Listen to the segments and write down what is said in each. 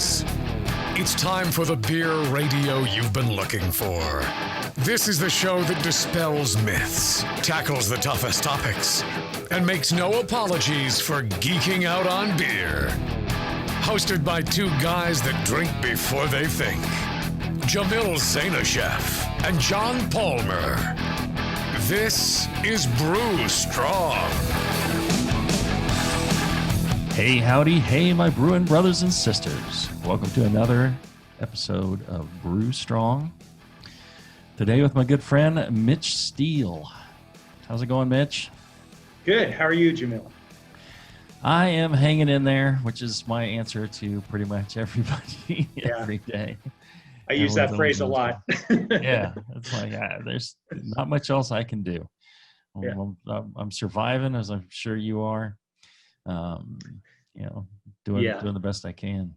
Ipas. It's time for the beer radio you've been looking for. This is the show that dispels myths, tackles the toughest topics, and makes no apologies for geeking out on beer. Hosted by two guys that drink before they think. Jamil Zainasheff and John Palmer. This is Brew Strong. Hey, howdy, hey, my brewing brothers and sisters. Welcome to another episode of Brew Strong. Today with my good friend, Mitch Steele. How's it going, Mitch? Good. How are you, Jamil? I am hanging in there, which is my answer to pretty much everybody every day. I use that phrase a lot. Yeah, it's like there's not much else I can do. Yeah. I'm surviving, as I'm sure you are. Doing the best I can.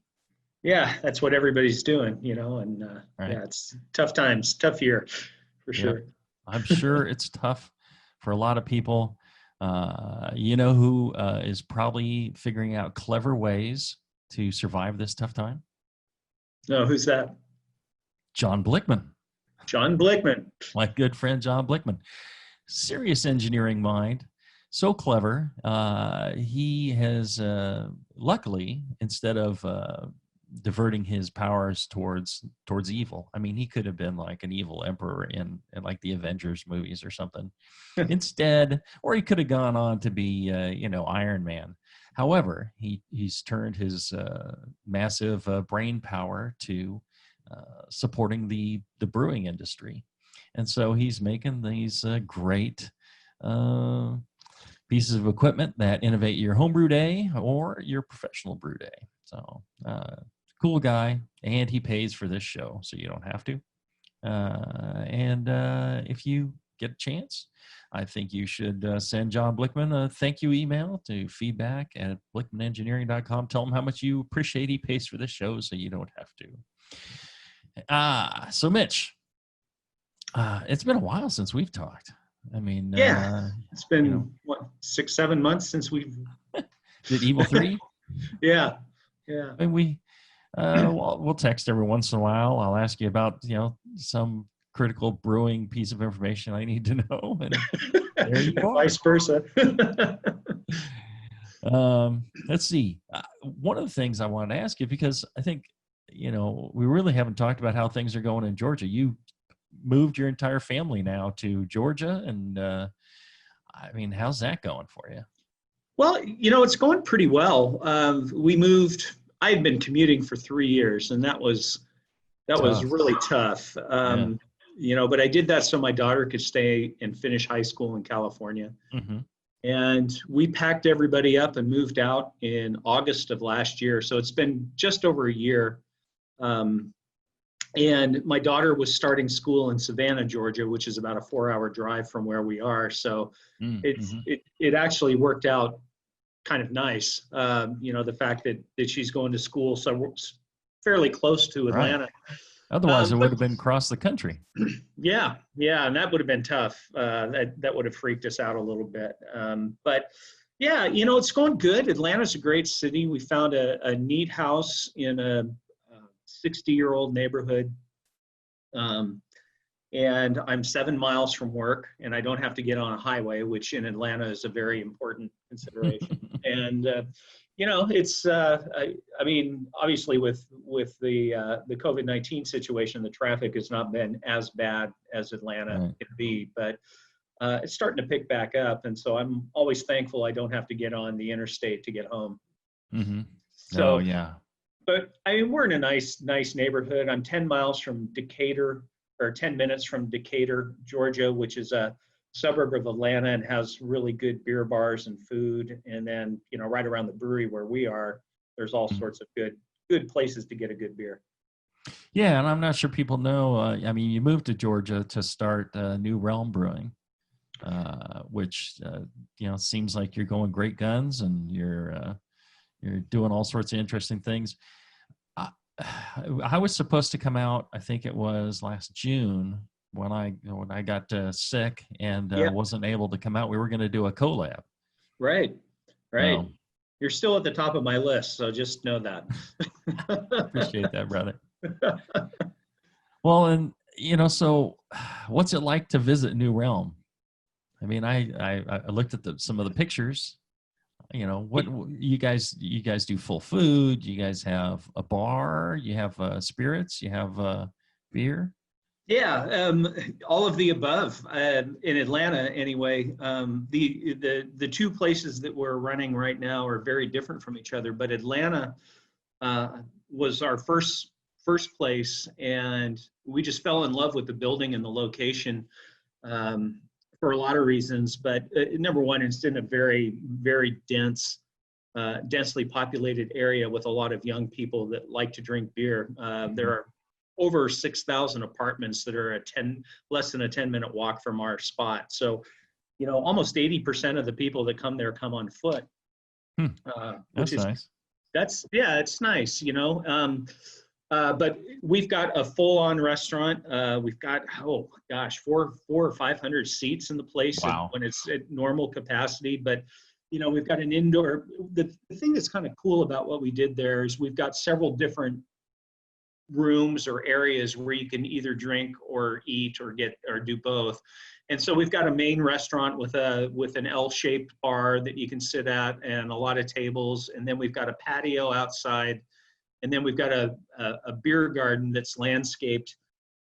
Yeah, that's what everybody's doing, and right. Yeah, it's tough times, tough year for sure. I'm sure it's tough for a lot of people. Who is probably figuring out clever ways to survive this tough time? No, who's that? John Blickman. John Blickman. My good friend, John Blickman. Serious engineering mind. So clever. He has, luckily, instead of diverting his powers towards evil. I mean, he could have been like an evil emperor in like the Avengers movies or something. Instead, or he could have gone on to be, Iron Man. However, he's turned his massive brain power to supporting the brewing industry. And so he's making these great pieces of equipment that innovate your homebrew day or your professional brew day. So cool guy, and he pays for this show, so you don't have to. And if you get a chance, I think you should send John Blickman a thank you email to feedback@blickmanengineering.com. Tell him how much you appreciate he pays for this show, so you don't have to. So Mitch, it's been a while since we've talked. I mean, it's been 6-7 months since we've did Evil 3. Yeah. And we'll text every once in a while. I'll ask you about some critical brewing piece of information I need to know, and there you are. Vice versa. Let's see. One of the things I wanted to ask you, because I think we really haven't talked about how things are going in Georgia. You moved your entire family now to Georgia, and how's that going for you? Well, it's going pretty well. We moved. I had been commuting for 3 years, and that was really tough. But I did that so my daughter could stay and finish high school in California. Mm-hmm. And we packed everybody up and moved out in August of last year. So it's been just over a year. And my daughter was starting school in Savannah, Georgia, which is about a 4-hour drive from where we are. So it actually worked out kind of nice. The fact that she's going to school so fairly close to Atlanta. Right. Otherwise, it would have been across the country. Yeah, and that would have been tough. That would have freaked us out a little bit. But yeah, it's going good. Atlanta's a great city. We found a neat house in a 60-year-old neighborhood. And I'm 7 miles from work, and I don't have to get on a highway, which in Atlanta is a very important consideration. And it's obviously with the COVID-19 situation, the traffic has not been as bad as Atlanta can be, but it's starting to pick back up, and so I'm always thankful I don't have to get on the interstate to get home. Mm-hmm. So yeah. But we're in a nice neighborhood. I'm 10 miles from Decatur, or 10 minutes from Decatur, Georgia, which is a suburb of Atlanta and has really good beer bars and food. And then, right around the brewery where we are, there's all sorts of good places to get a good beer. Yeah, and I'm not sure people know. You moved to Georgia to start New Realm Brewing, which seems like you're going great guns, and you're doing all sorts of interesting things. I was supposed to come out, I think it was last June, when I got sick and wasn't able to come out. We were going to do a collab. Right. You're still at the top of my list, so just know that. Appreciate that, brother. Well, and so what's it like to visit New Realm? I mean, I looked at some of the pictures. What you guys do full food? You guys have a bar? You have spirits? You have beer? Yeah, all of the above. In Atlanta, anyway, the two places that we're running right now are very different from each other. But Atlanta was our first place, and we just fell in love with the building and the location for a lot of reasons. But number one, it's in a very, very densely populated area with a lot of young people that like to drink beer. There are over 6,000 apartments that are less than a 10-minute walk from our spot. So, almost 80% of the people that come there come on foot. That's nice. It's nice, but we've got a full-on restaurant. We've got, 400 or 500 seats in the place. Wow. When it's at normal capacity. But, we've got an indoor. The thing that's kind of cool about what we did there is we've got several different rooms or areas where you can either drink or eat or do both. And so we've got a main restaurant with an L-shaped bar that you can sit at and a lot of tables. And then we've got a patio outside. And then we've got a beer garden that's landscaped.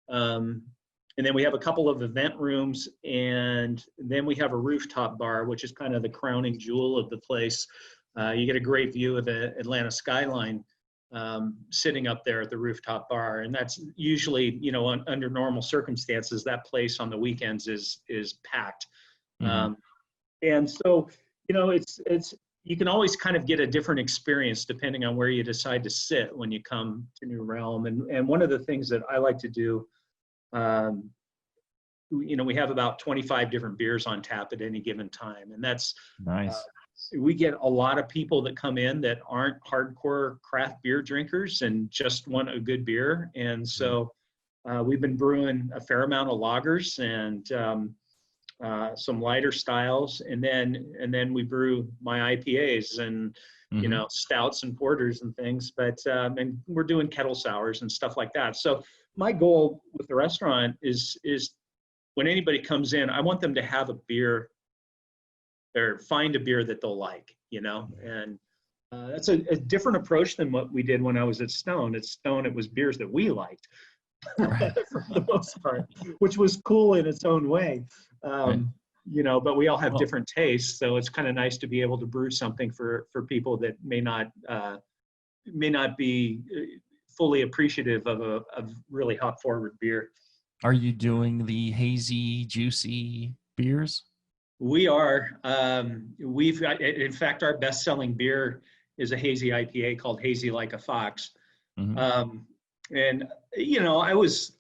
And then we have a couple of event rooms. And then we have a rooftop bar, which is kind of the crowning jewel of the place. You get a great view of the Atlanta skyline sitting up there at the rooftop bar. And that's usually, under normal circumstances, that place on the weekends is packed. Mm-hmm. And so, it's you can always kind of get a different experience depending on where you decide to sit when you come to New Realm. And one of the things that I like to do, we have about 25 different beers on tap at any given time. And that's nice. We get a lot of people that come in that aren't hardcore craft beer drinkers and just want a good beer. And so we've been brewing a fair amount of lagers and some lighter styles. And then we brew my IPAs and, stouts and porters and things. But and we're doing kettle sours and stuff like that. So my goal with the restaurant is when anybody comes in, I want them to have a beer or find a beer that they'll like, and that's a different approach than what we did when I was at Stone. At Stone, it was beers that we liked for the most part, which was cool in its own way. Right. But we all have different tastes. So it's kind of nice to be able to brew something for people that may not be fully appreciative of a really hop forward beer. Are you doing the hazy, juicy beers? We are. We've got, in fact, our best-selling beer is a hazy IPA called Hazy Like a Fox. Mm-hmm. And I was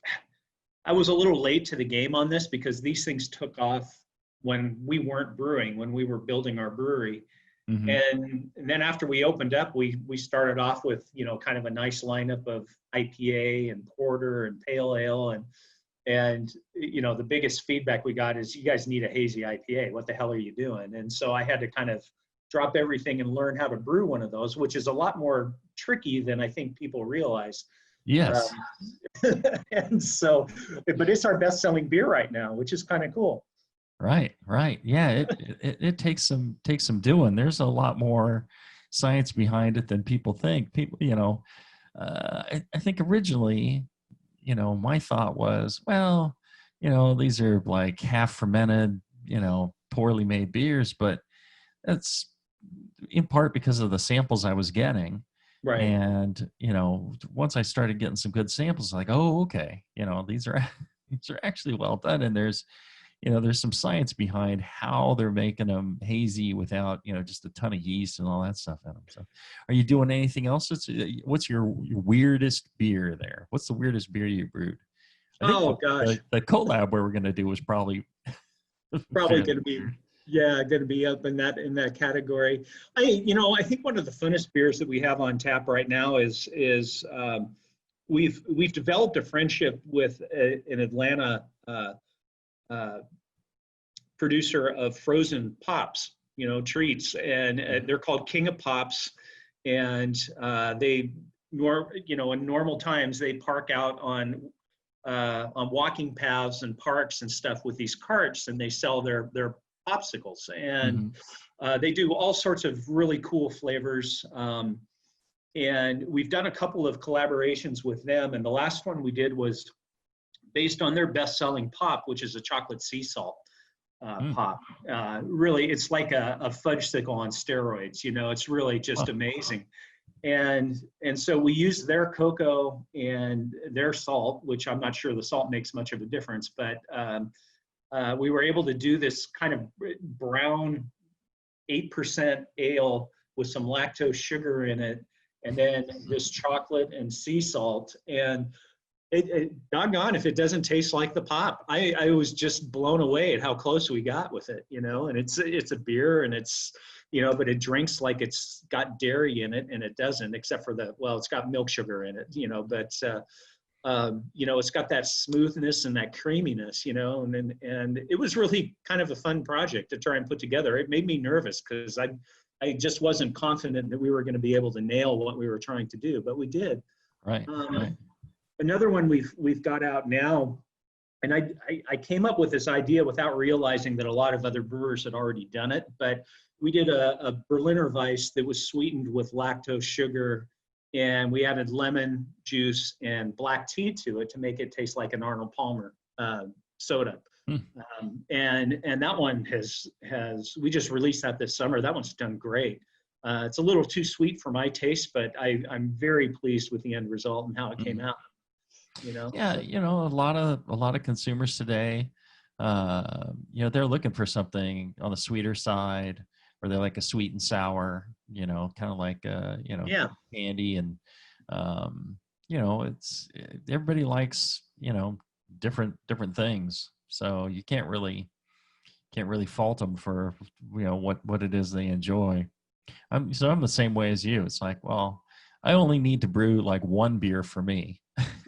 a little late to the game on this because these things took off when we weren't brewing, when we were building our brewery. Mm-hmm. And then after we opened up, we started off with kind of a nice lineup of IPA and porter and pale ale and the biggest feedback we got is, you guys need a hazy IPA. What the hell are you doing? And so I had to kind of drop everything and learn how to brew one of those, which is a lot more tricky than I think people realize. Yes. And so, but it's our best-selling beer right now, which is kind of cool. Right. Yeah, it takes some doing. There's a lot more science behind it than people think. People, I think originally, my thought was, well, these are like half fermented, poorly made beers, but that's in part because of the samples I was getting. Right. And, once I started getting some good samples, like, oh, okay, these are actually well done. And there's some science behind how they're making them hazy without, just a ton of yeast and all that stuff in them. So are you doing anything else? What's your weirdest beer there? What's the weirdest beer you brewed? Gosh. The collab we're going to do was probably going to be, going to be up in that category. I think one of the funnest beers that we have on tap right now is we've developed a friendship with an Atlanta producer of frozen pops, treats, and they're called King of Pops, and in normal times they park out on walking paths and parks and stuff with these carts, and they sell their popsicles, and they do all sorts of really cool flavors. And we've done a couple of collaborations with them, and the last one we did was based on their best-selling pop, which is a chocolate sea salt pop. Really, it's like a fudgesicle on steroids. It's really just amazing. And so we used their cocoa and their salt, which I'm not sure the salt makes much of a difference, but we were able to do this kind of brown 8% ale with some lactose sugar in it, and then this chocolate and sea salt. And it doggone if it doesn't taste like the pop. I was just blown away at how close we got with it, and it's a beer, and it's, but it drinks like it's got dairy in it, and it doesn't, except for it's got milk sugar in it, but it's got that smoothness and that creaminess, and it was really kind of a fun project to try and put together. It made me nervous because I just wasn't confident that we were going to be able to nail what we were trying to do, but we did. Right. Another one we've got out now, and I came up with this idea without realizing that a lot of other brewers had already done it, but we did a Berliner Weiss that was sweetened with lactose sugar, and we added lemon juice and black tea to it to make it taste like an Arnold Palmer soda. And that one we just released that this summer. That one's done great. It's a little too sweet for my taste, but I'm very pleased with the end result and how it came out. Yeah, a lot of consumers today, they're looking for something on the sweeter side, or they like a sweet and sour, kind of like candy, and it's everybody likes different things, so you can't really fault them for what it is they enjoy. I'm the same way as you. It's like, well, I only need to brew like one beer for me.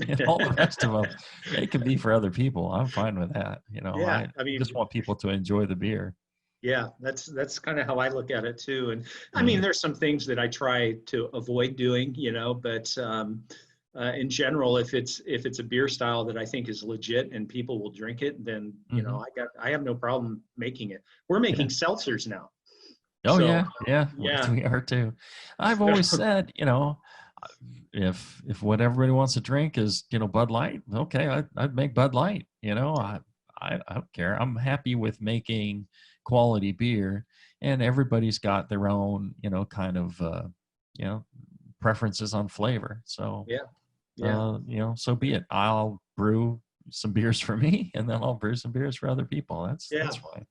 And all the rest of them, it can be for other people. I'm fine with that. I just want people to enjoy the beer. Yeah, that's kind of how I look at it too. And I mean, there's some things that I try to avoid doing, but in general, if it's a beer style that I think is legit and people will drink it, then I have no problem making it. We're making seltzers now. Oh, so, yeah, we are too. I've always said, if what everybody wants to drink is Bud Light, okay, I'd make Bud Light. I don't care. I'm happy with making quality beer, and everybody's got their own kind of preferences on flavor. So so be it. I'll brew some beers for me, and then I'll brew some beers for other people. That's fine.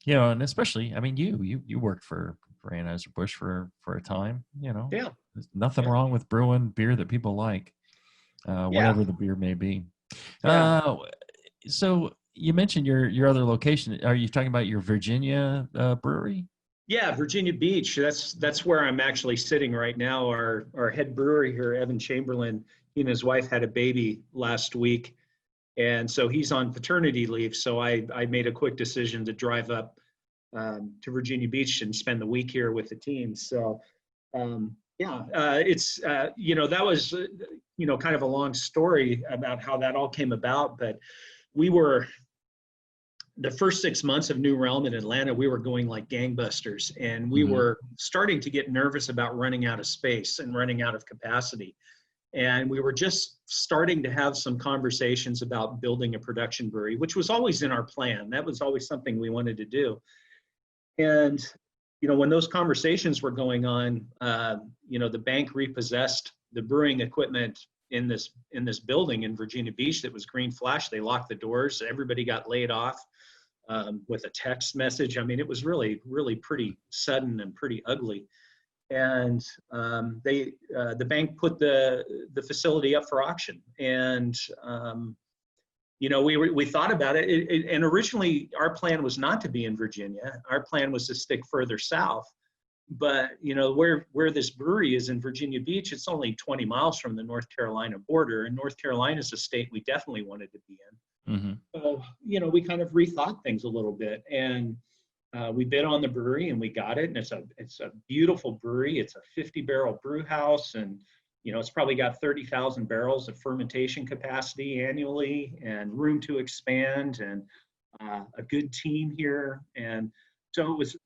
And especially, I mean, you worked for Anheuser-Busch for a time, There's nothing wrong with brewing beer that people like, whatever the beer may be. So you mentioned your other location. Are you talking about your Virginia brewery? Yeah, Virginia Beach. That's where I'm actually sitting right now. Our head brewer here, Evan Chamberlain, he and his wife had a baby last week, and so he's on paternity leave. So I made a quick decision to drive up to Virginia Beach and spend the week here with the team. So it's that was kind of a long story about how that all came about, but we were the first 6 months of New Realm in Atlanta, we were going like gangbusters, and we were starting to get nervous about running out of space and running out of capacity. And we were just starting to have some conversations about building a production brewery, which was always in our plan. That was always something we wanted to do. And, when those conversations were going on, the bank repossessed the brewing equipment in this building in Virginia Beach that was green flash. They locked the doors. Everybody got laid off with a text message. I mean, it was really, really pretty sudden and pretty ugly. And the bank put the facility up for auction. And we thought about it, and originally our plan was not to be in Virginia. Our plan was to stick further south. But where this brewery is in Virginia Beach, it's only 20 miles from the North Carolina border, and North Carolina is a state we definitely wanted to be in. Mm-hmm. So, we kind of rethought things a little bit, and we bid on the brewery and we got it. And it's a beautiful brewery. It's a 50-barrel brew house, and it's probably got 30,000 barrels of fermentation capacity annually, and room to expand, and a good team here. And so it was,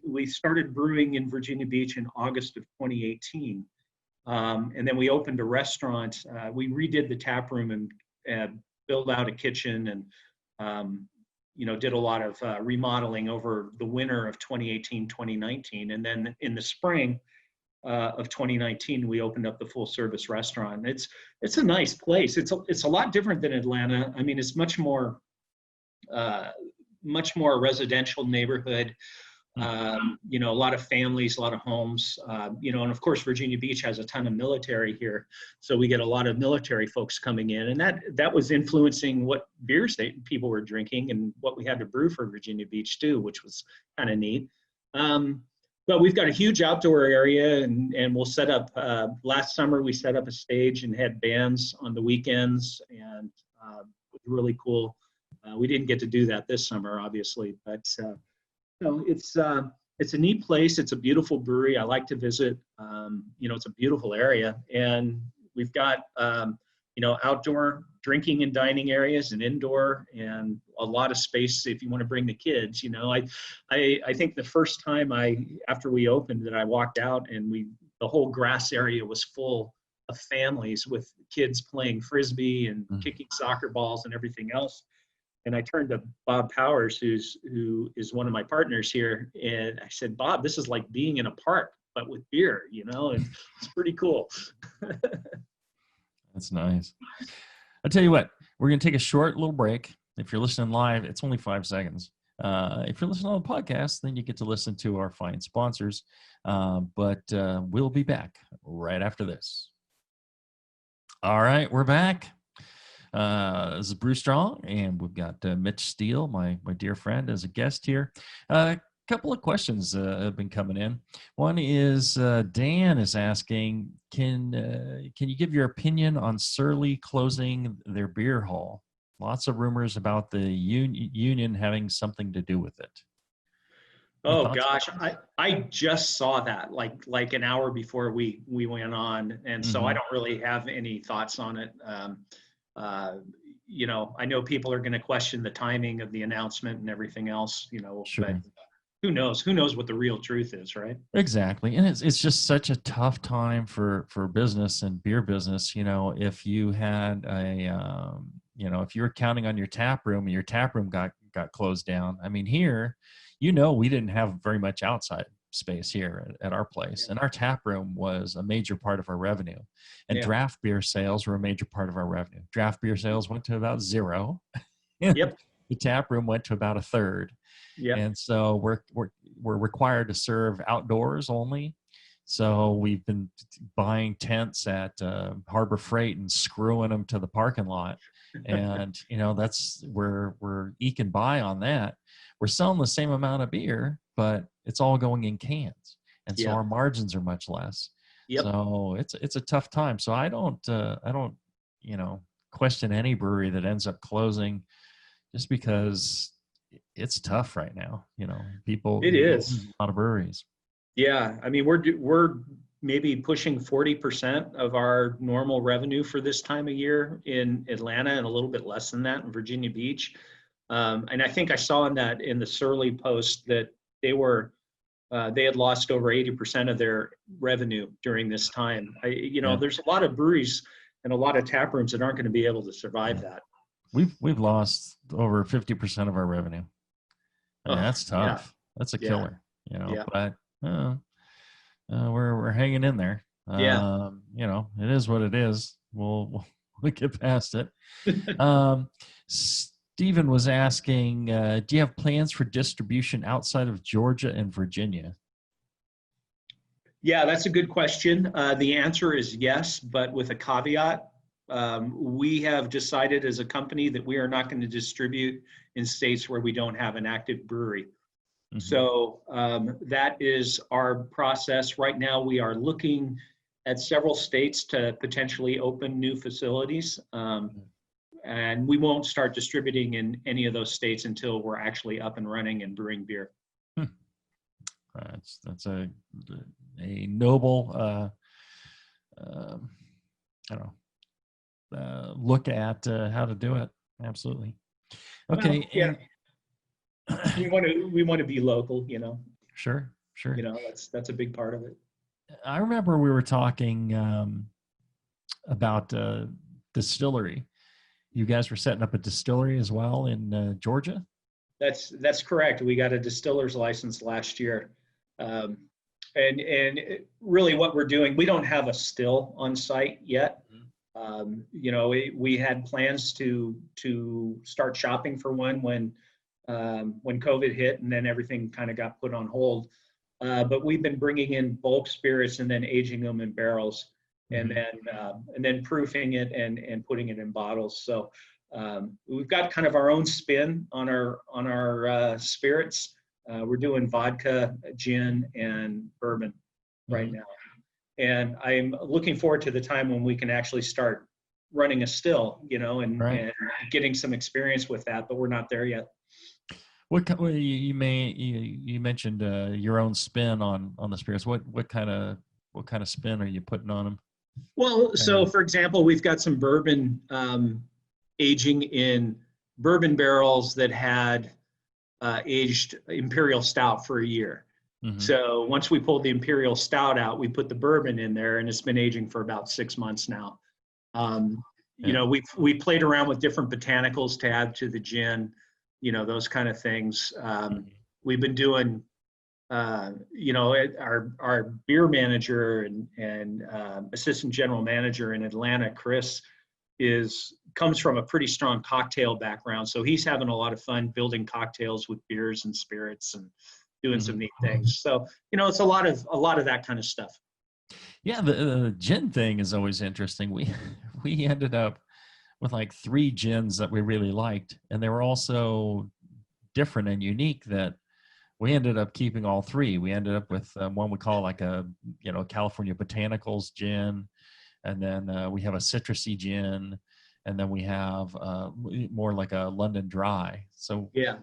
we started brewing in Virginia Beach in August of 2018. And then we opened a restaurant. We redid the tap room and built out a kitchen, and did a lot of remodeling over the winter of 2018, 2019. And then in the spring of 2019, we opened up the full service restaurant. It's a nice place. It's a lot different than Atlanta. I mean, it's much more residential neighborhood. A lot of families, a lot of homes, and of course, Virginia Beach has a ton of military here. So we get a lot of military folks coming in, and that was influencing what beers people were drinking and what we had to brew for Virginia Beach too, which was kind of neat. But we've got a huge outdoor area, and we'll set up, last summer we set up a stage and had bands on the weekends, and it was really cool. We didn't get to do that this summer, obviously, but it's a neat place. It's a beautiful brewery. I like to visit. It's a beautiful area, and we've got outdoor drinking and dining areas, and indoor, and a lot of space if you want to bring the kids. I think the first time after we opened that I walked out, and the whole grass area was full of families with kids playing frisbee and kicking soccer balls and everything else. And I turned to Bob Powers, who is one of my partners here, and I said, "Bob, this is like being in a park, but with beer, and it's pretty cool." That's nice. I'll tell you what, we're going to take a short little break. If you're listening live, it's only 5 seconds. If you're listening on the podcast, then you get to listen to our fine sponsors. But we'll be back right after this. All right, we're back. This is Brew Strong, and we've got Mitch Steele, my dear friend, as a guest here. A couple of questions have been coming in. One is Dan is asking, can you give your opinion on Surly closing their beer hall? Lots of rumors about the union having something to do with it. Oh gosh, I just saw that like an hour before we went on, and so I don't really have any thoughts on it. I know people are going to question the timing of the announcement and everything else, Sure. But who knows what the real truth is, right? Exactly. And it's just such a tough time for business and beer business. If you had if you were counting on your tap room and your tap room got closed down, I mean, here, we didn't have very much outside space here at our place, and our tap room was a major part of our revenue, and draft beer sales were a major part of our revenue. Draft beer sales went to about 0. Yep. The tap room went to about 1/3. Yep. And so we're required to serve outdoors only. So we've been buying tents at Harbor Freight and screwing them to the parking lot, and that's where we're eking by on that. We're selling the same amount of beer, but it's all going in cans, and so our margins are much less. Yep. So it's a tough time. So I don't question any brewery that ends up closing, just because it's tough right now. People. It is a lot of breweries. Yeah, I mean we're maybe pushing 40% of our normal revenue for this time of year in Atlanta, and a little bit less than that in Virginia Beach. And I think I saw in the Surly post that they had lost over 80% of their revenue during this time. There's a lot of breweries and a lot of tap rooms that aren't going to be able to survive that. We've lost over 50% of our revenue. I mean, that's tough. Yeah. That's a killer. But we're hanging in there. It is what it is. We'll get past it. Stephen was asking, do you have plans for distribution outside of Georgia and Virginia? Yeah, that's a good question. The answer is yes, but with a caveat. We have decided as a company that we are not going to distribute in states where we don't have an active brewery. Mm-hmm. So that is our process. Right now, we are looking at several states to potentially open new facilities. and we won't start distributing in any of those states until we're actually up and running and brewing beer. That's a noble I don't know look at how to do it. Absolutely. Okay. Well, yeah. we want to be local, you know. Sure. You know, that's a big part of it. I remember we were talking about distillery. You guys were setting up a distillery as well in Georgia? That's correct. We got a distiller's license last year. And really what we're doing, we don't have a still on site yet. You know, we had plans to start shopping for one when COVID hit, and then everything kind of got put on hold. But we've been bringing in bulk spirits and then aging them in barrels, and then proofing it and putting it in bottles. So we've got kind of our own spin on our spirits. We're doing vodka, gin, and bourbon right now. And I'm looking forward to the time when we can actually start running a still, you know, and getting some experience with that, but we're not there yet. You mentioned your own spin on the spirits. What kind of spin are you putting on them? Well, so for example, we've got some bourbon aging in bourbon barrels that had aged imperial stout for a year. So once we pulled the imperial stout out, we put the bourbon in there, and it's been aging for about 6 months now. You know, we played around with different botanicals to add to the gin, you know, those kind of things. We've been doing, you know, our beer manager and assistant general manager in Atlanta, Chris, comes from a pretty strong cocktail background. So he's having a lot of fun building cocktails with beers and spirits and doing some neat things. So, you know, it's a lot of that kind of stuff. Yeah, the gin thing is always interesting. We ended up with like 3 gins that we really liked, and they were also different and unique that we ended up keeping all 3. We ended up with one we call like a, you know, California Botanicals gin, and then we have a citrusy gin, and then we have more like a London Dry. So yeah,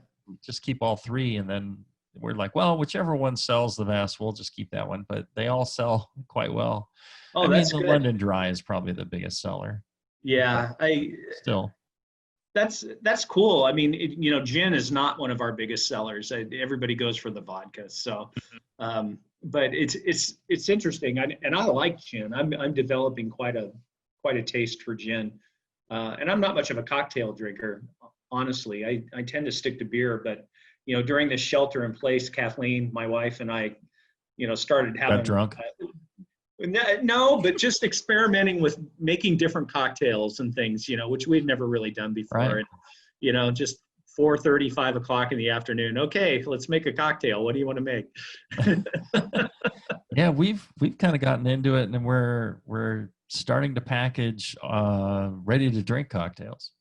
just keep all 3, and then we're like, well, whichever one sells the best, we'll just keep that one. But they all sell quite well. Oh, I mean, the good. London Dry is probably the biggest seller. Yeah, still. That's cool. I mean, you know, gin is not one of our biggest sellers. Everybody goes for the vodka. So, but it's interesting. And I like gin. I'm developing quite a taste for gin. And I'm not much of a cocktail drinker, honestly. I tend to stick to beer. But you know, during this shelter in place, Kathleen, my wife, and I, you know, started having got drunk. No, but just experimenting with making different cocktails and things, you know, which we'd never really done before. Right. And, you know, just 4:30, 5 o'clock in the afternoon. Okay, let's make a cocktail. What do you want to make? Yeah, we've kind of gotten into it, and we're starting to package ready to drink cocktails.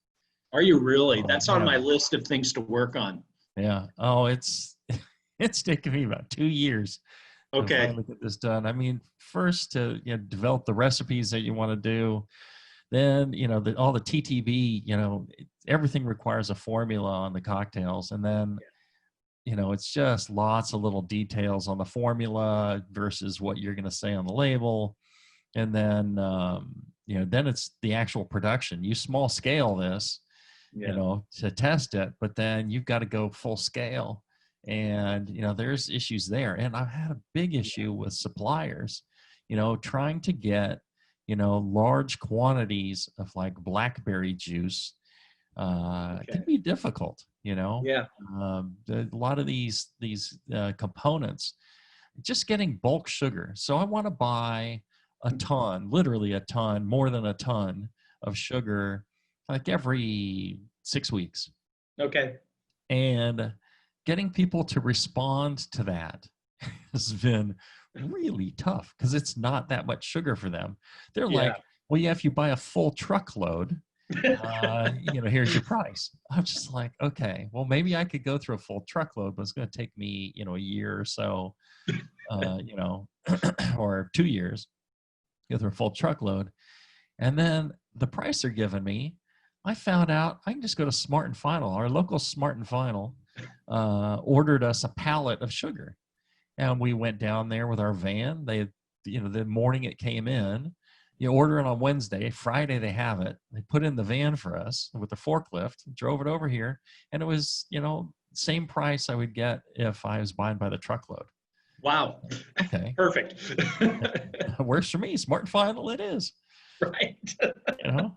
Are you really? That's on my list of things to work on. Yeah. Oh, it's taken me about 2 years. Okay. To finally get this done. I mean, first to develop the recipes that you want to do, then all the TTB. You know, everything requires a formula on the cocktails, and then it's just lots of little details on the formula versus what you're going to say on the label, and then then it's the actual production. You small scale this, to test it, but then you've got to go full scale. And, there's issues there. And I've had a big issue with suppliers, trying to get, large quantities of like blackberry juice. It can be difficult, Yeah. A lot of these components, just getting bulk sugar. So I want to buy a ton, literally a ton, more than a ton of sugar, like every 6 weeks. Okay. And getting people to respond to that has been really tough because it's not that much sugar for them. They're like, well, yeah, if you buy a full truckload, here's your price. I'm just like, okay, well, maybe I could go through a full truckload, but it's going to take me, a year or so, or 2 years, go through a full truckload. And then the price they're giving me, I found out I can just go to Smart and Final. Our local Smart and Final ordered us a pallet of sugar, and we went down there with our van. They, the morning it came in, you order it on Wednesday. Friday they have it. They put it in the van for us with the forklift, drove it over here, and it was, same price I would get if I was buying by the truckload. Wow. Okay. Perfect. Works for me. Smart and Final it is. Right. I'm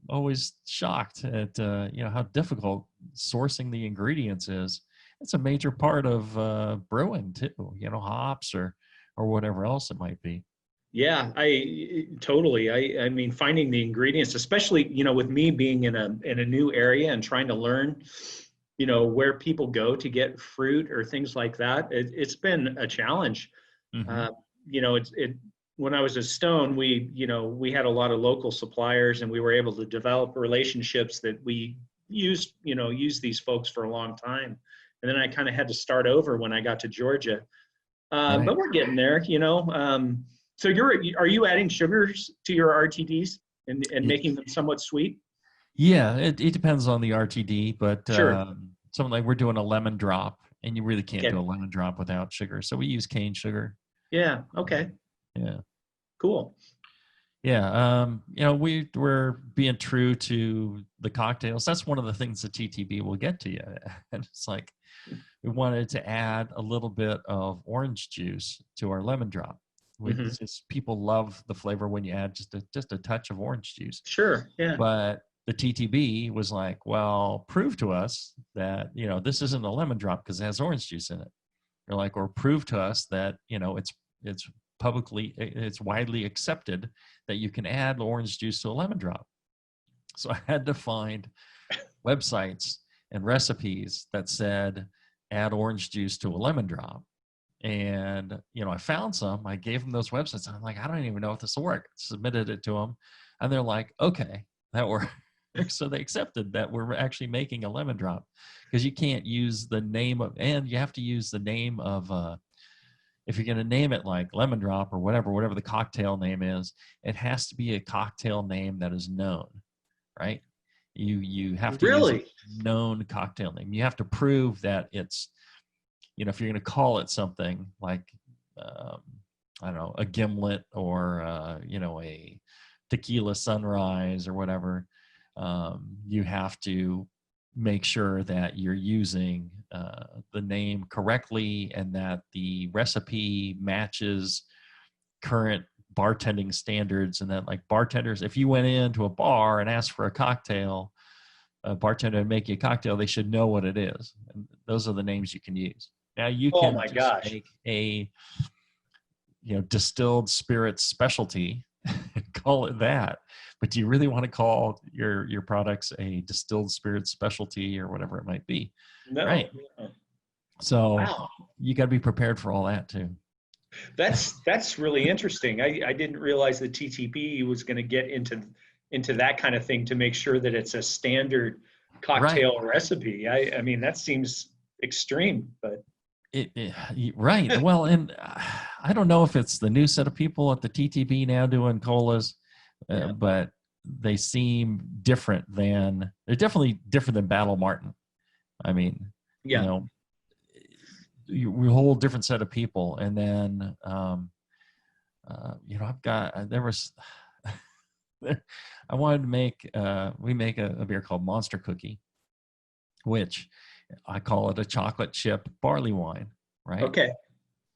always shocked at how difficult sourcing the ingredients is. It's a major part of brewing too. Hops or whatever else it might be. Yeah, I totally. I mean, finding the ingredients, especially with me being in a new area and trying to learn, where people go to get fruit or things like that. It's been a challenge. Mm-hmm. When I was at Stone, we had a lot of local suppliers, and we were able to develop relationships that we used these folks for a long time. And then I kind of had to start over when I got to Georgia. Right. But we're getting there, So are you adding sugars to your RTDs and making them somewhat sweet? Yeah, it depends on the RTD, but Sure. something like we're doing a lemon drop, and you really can't Okay. do a lemon drop without sugar. So we use cane sugar. Yeah. Okay. Yeah. Cool. Yeah. We're being true to the cocktails. That's one of the things the TTB will get to you. And it's like, we wanted to add a little bit of orange juice to our lemon drop. People love the flavor when you add just a touch of orange juice. Sure. Yeah. But the TTB was like, well, prove to us that, this isn't a lemon drop because it has orange juice in it. They're like, or prove to us that, it's widely accepted that you can add orange juice to a lemon drop. So I had to find websites and recipes that said, add orange juice to a lemon drop. And, I found some, I gave them those websites. I'm like, I don't even know if this will work. Submitted it to them. And they're like, okay, that works. So they accepted that we're actually making a lemon drop, because you can't use the name of, and you have to use the name of, if you're going to name it like lemon drop or whatever the cocktail name is, it has to be a cocktail name that is known, right? You have to use a known cocktail name. You have to prove that it's, if you're going to call it something like, I don't know, a gimlet or, a tequila sunrise or whatever, you have to make sure that you're using the name correctly and that the recipe matches current bartending standards, and that, like, bartenders, if you went into a bar and asked for a cocktail, a bartender would make you a cocktail, they should know what it is. And those are the names you can use. Now you can make a distilled spirit specialty and call it that. But do you really want to call your products a distilled spirit specialty or whatever it might be? No. Right. No. So you got to be prepared for all that too. That's really interesting. I didn't realize the TTP was going to get into that kind of thing to make sure that it's a standard cocktail recipe. I mean, that seems extreme, but right. Well, and I don't know if it's the new set of people at the TTB now doing colas, but they seem different they're definitely different than Battle Martin. I mean, you're a whole different set of people. And then, I wanted to make, we make a beer called Monster Cookie, which I call it a chocolate chip barley wine, right? Okay.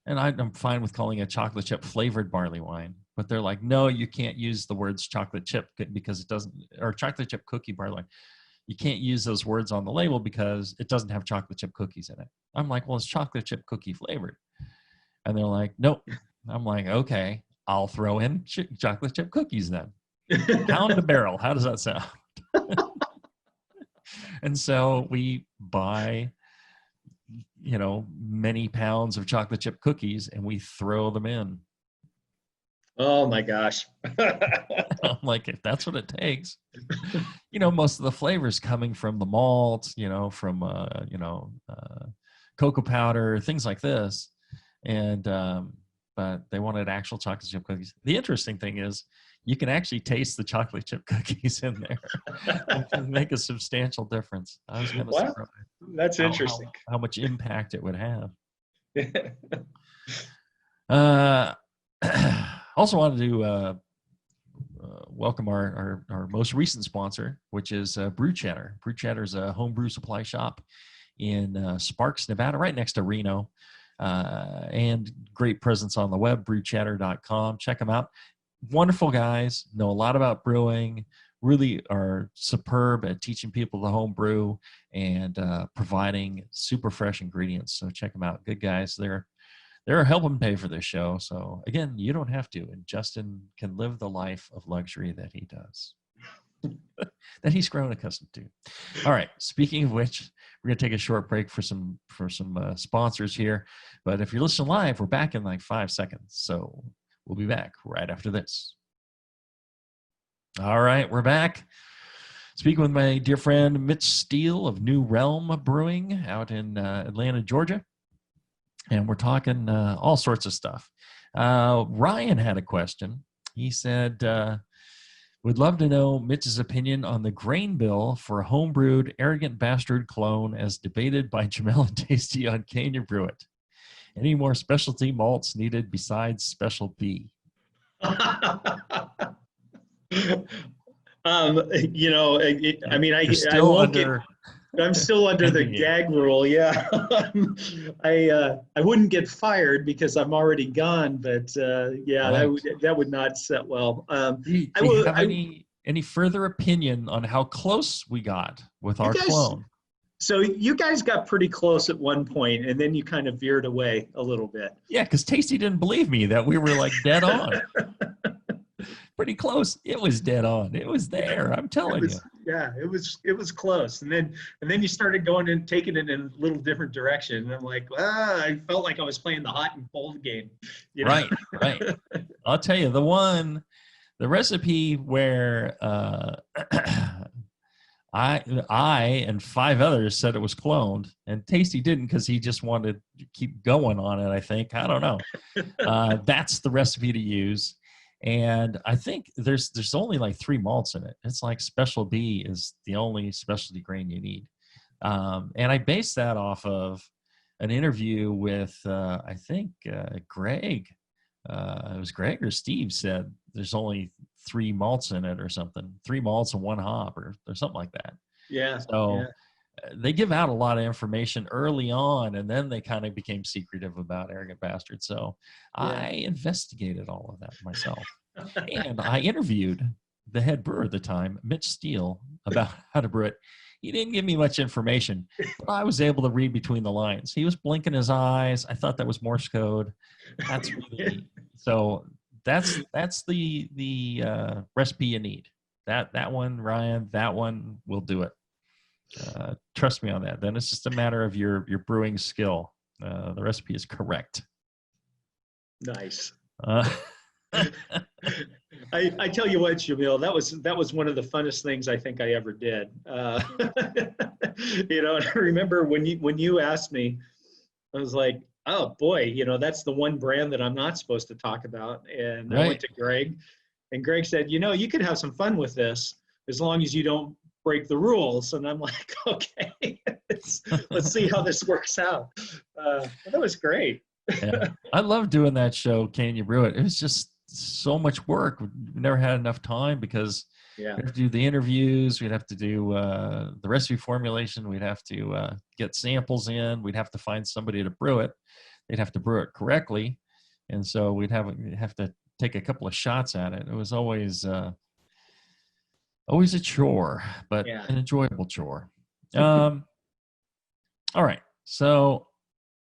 And I'm fine with calling it chocolate chip flavored barley wine, but they're like, no, you can't use the words chocolate chip because it doesn't, or chocolate chip cookie barley wine. You can't use those words on the label because it doesn't have chocolate chip cookies in it. I'm like, well, it's chocolate chip cookie flavored. And they're like, nope. I'm like, okay, I'll throw in chocolate chip cookies then. Pound a barrel. How does that sound? And so we buy, many pounds of chocolate chip cookies and we throw them in. Oh my gosh. I'm like, if that's what it takes, most of the flavors coming from the malt, from, cocoa powder, things like this. And, but they wanted actual chocolate chip cookies. The interesting thing is, You can actually taste the chocolate chip cookies in there. It can make a substantial difference. I was kind of Well, surprised that's interesting. how much impact it would have. Uh, also wanted to welcome our most recent sponsor, which is Brew Chatter. Brew Chatter is a homebrew supply shop in Sparks, Nevada, right next to Reno, and great presence on the web, brewchatter.com. Check them out. Wonderful guys, know a lot about brewing, really are superb at teaching people to home brew and providing super fresh ingredients. So check them out. Good guys. They're helping pay for this show. So again, you don't have to. And Justin can live the life of luxury that he does, that he's grown accustomed to. All right. Speaking of which, we're going to take a short break for some sponsors here. But if you're listening live, we're back in like 5 seconds. So we'll be back right after this. All right, we're back. Speaking with my dear friend Mitch Steele of New Realm Brewing out in Atlanta, Georgia. And we're talking all sorts of stuff. Ryan had a question. He said, would love to know Mitch's opinion on the grain bill for a homebrewed Arrogant Bastard clone as debated by Jamil and Tasty on Can You Brew It? Any more specialty malts needed besides Special B? You know, I mean, You're still I'm still under the gag rule. Yeah. I wouldn't get fired because I'm already gone, but yeah, right. that would not set well. Do you have any further opinion on how close we got with our clone? So you guys got pretty close at one point, and then you kind of veered away a little bit. Yeah, because Tasty didn't believe me that we were like dead on. Pretty close. It was dead on. It was there. I'm telling you. Yeah, it was close. And then you started going and taking it in a little different direction. And I'm like, I felt like I was playing the hot and cold game. You know? Right. I'll tell you, the recipe where I and 5 others said it was cloned, and Tasty didn't because he just wanted to keep going on it, I think. I don't know. That's the recipe to use. And I think there's only like 3 malts in it. It's like Special B is the only specialty grain you need. And I based that off of an interview with, I think, Greg. It was Greg or Steve said there's only 3 malts in it or something. 3 malts and 1 hop or something like that. Yeah. So they give out a lot of information early on, and then they kind of became secretive about Arrogant Bastard. So I investigated all of that myself. And I interviewed the head brewer at the time, Mitch Steele, about how to brew it. He didn't give me much information, but I was able to read between the lines. He was blinking his eyes. I thought that was Morse code. That's really so. That's the recipe you need. That one, Ryan. That one will do it. Trust me on that. Then it's just a matter of your brewing skill. The recipe is correct. Nice. I tell you what, Jamil, that was one of the funnest things I think I ever did. You know, and I remember when you asked me, I was like, oh boy, you know, that's the one brand that I'm not supposed to talk about. And I went to Greg, and Greg said, you know, you could have some fun with this as long as you don't break the rules. And I'm like, okay, let's see how this works out. That was great. Yeah. I love doing that show, Can You Brew It? It was just so much work. We never had enough time because we'd have to do the interviews, we'd have to do the recipe formulation, we'd have to get samples in, we'd have to find somebody to brew it. They'd have to brew it correctly, and so we'd have to take a couple of shots at it. It was always a chore, but an enjoyable chore. All right, so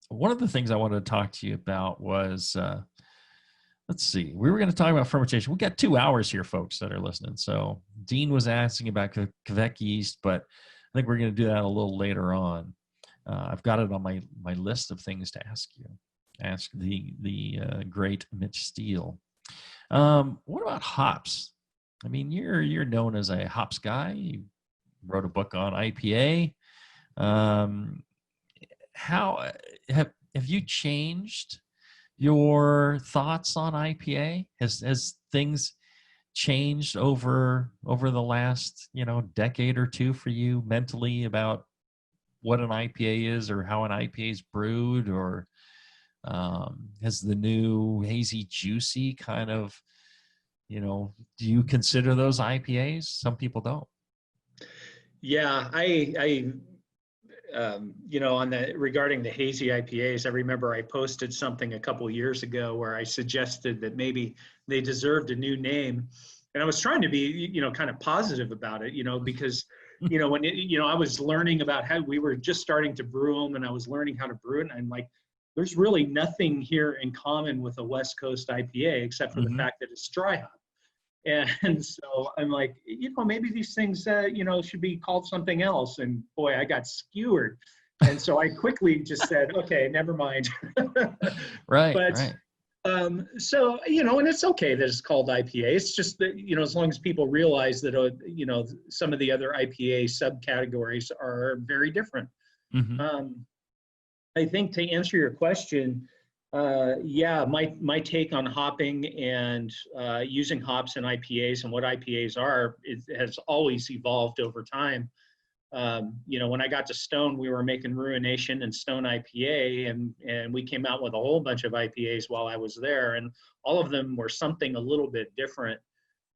one of the things I wanted to talk to you about was, let's see, we were going to talk about fermentation. We got 2 hours here, folks, that are listening. So Dean was asking about Quebec yeast, but I think we're going to do that a little later on. I've got it on my list of things to ask you. Ask the great Mitch Steele. What about hops? I mean, you're known as a hops guy. You wrote a book on IPA. How have you changed your thoughts on IPA? Has things changed over the last, decade or two for you mentally about what an IPA is or how an IPA is brewed, or has the new hazy juicy kind of, do you consider those IPAs? Some people don't. Yeah, on the regarding the hazy IPAs, I remember I posted something a couple years ago where I suggested that maybe they deserved a new name, and I was trying to be, kind of positive about it, because, when I was learning about how we were just starting to brew them, and I was learning how to brew it, and I'm like, there's really nothing here in common with a West Coast IPA except for the fact that it's dry hop. And so I'm like, maybe these things, should be called something else. And boy, I got skewered. And so I quickly just said, okay, never mind. Right. But, right. So, and it's okay that it's called IPA. It's just that, as long as people realize that, some of the other IPA subcategories are very different. I think to answer your question, my take on hopping and using hops in IPAs and what IPAs are, it has always evolved over time. When I got to Stone, we were making Ruination and Stone IPA, and we came out with a whole bunch of IPAs while I was there, and all of them were something a little bit different.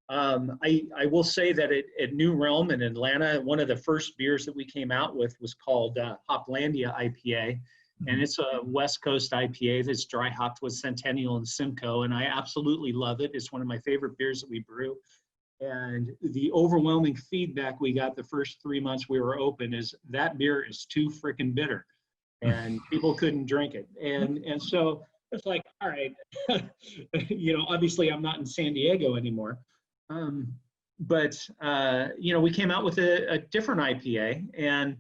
I will say that at New Realm in Atlanta, one of the first beers that we came out with was called Hoplandia Ipa. And it's a West Coast IPA that's dry hopped with Centennial and Simcoe, and I absolutely love it. It's one of my favorite beers that we brew. And the overwhelming feedback we got the first 3 months we were open is that beer is too freaking bitter, and people couldn't drink it. And so it's like, all right, obviously I'm not in San Diego anymore. But we came out with a different IPA, and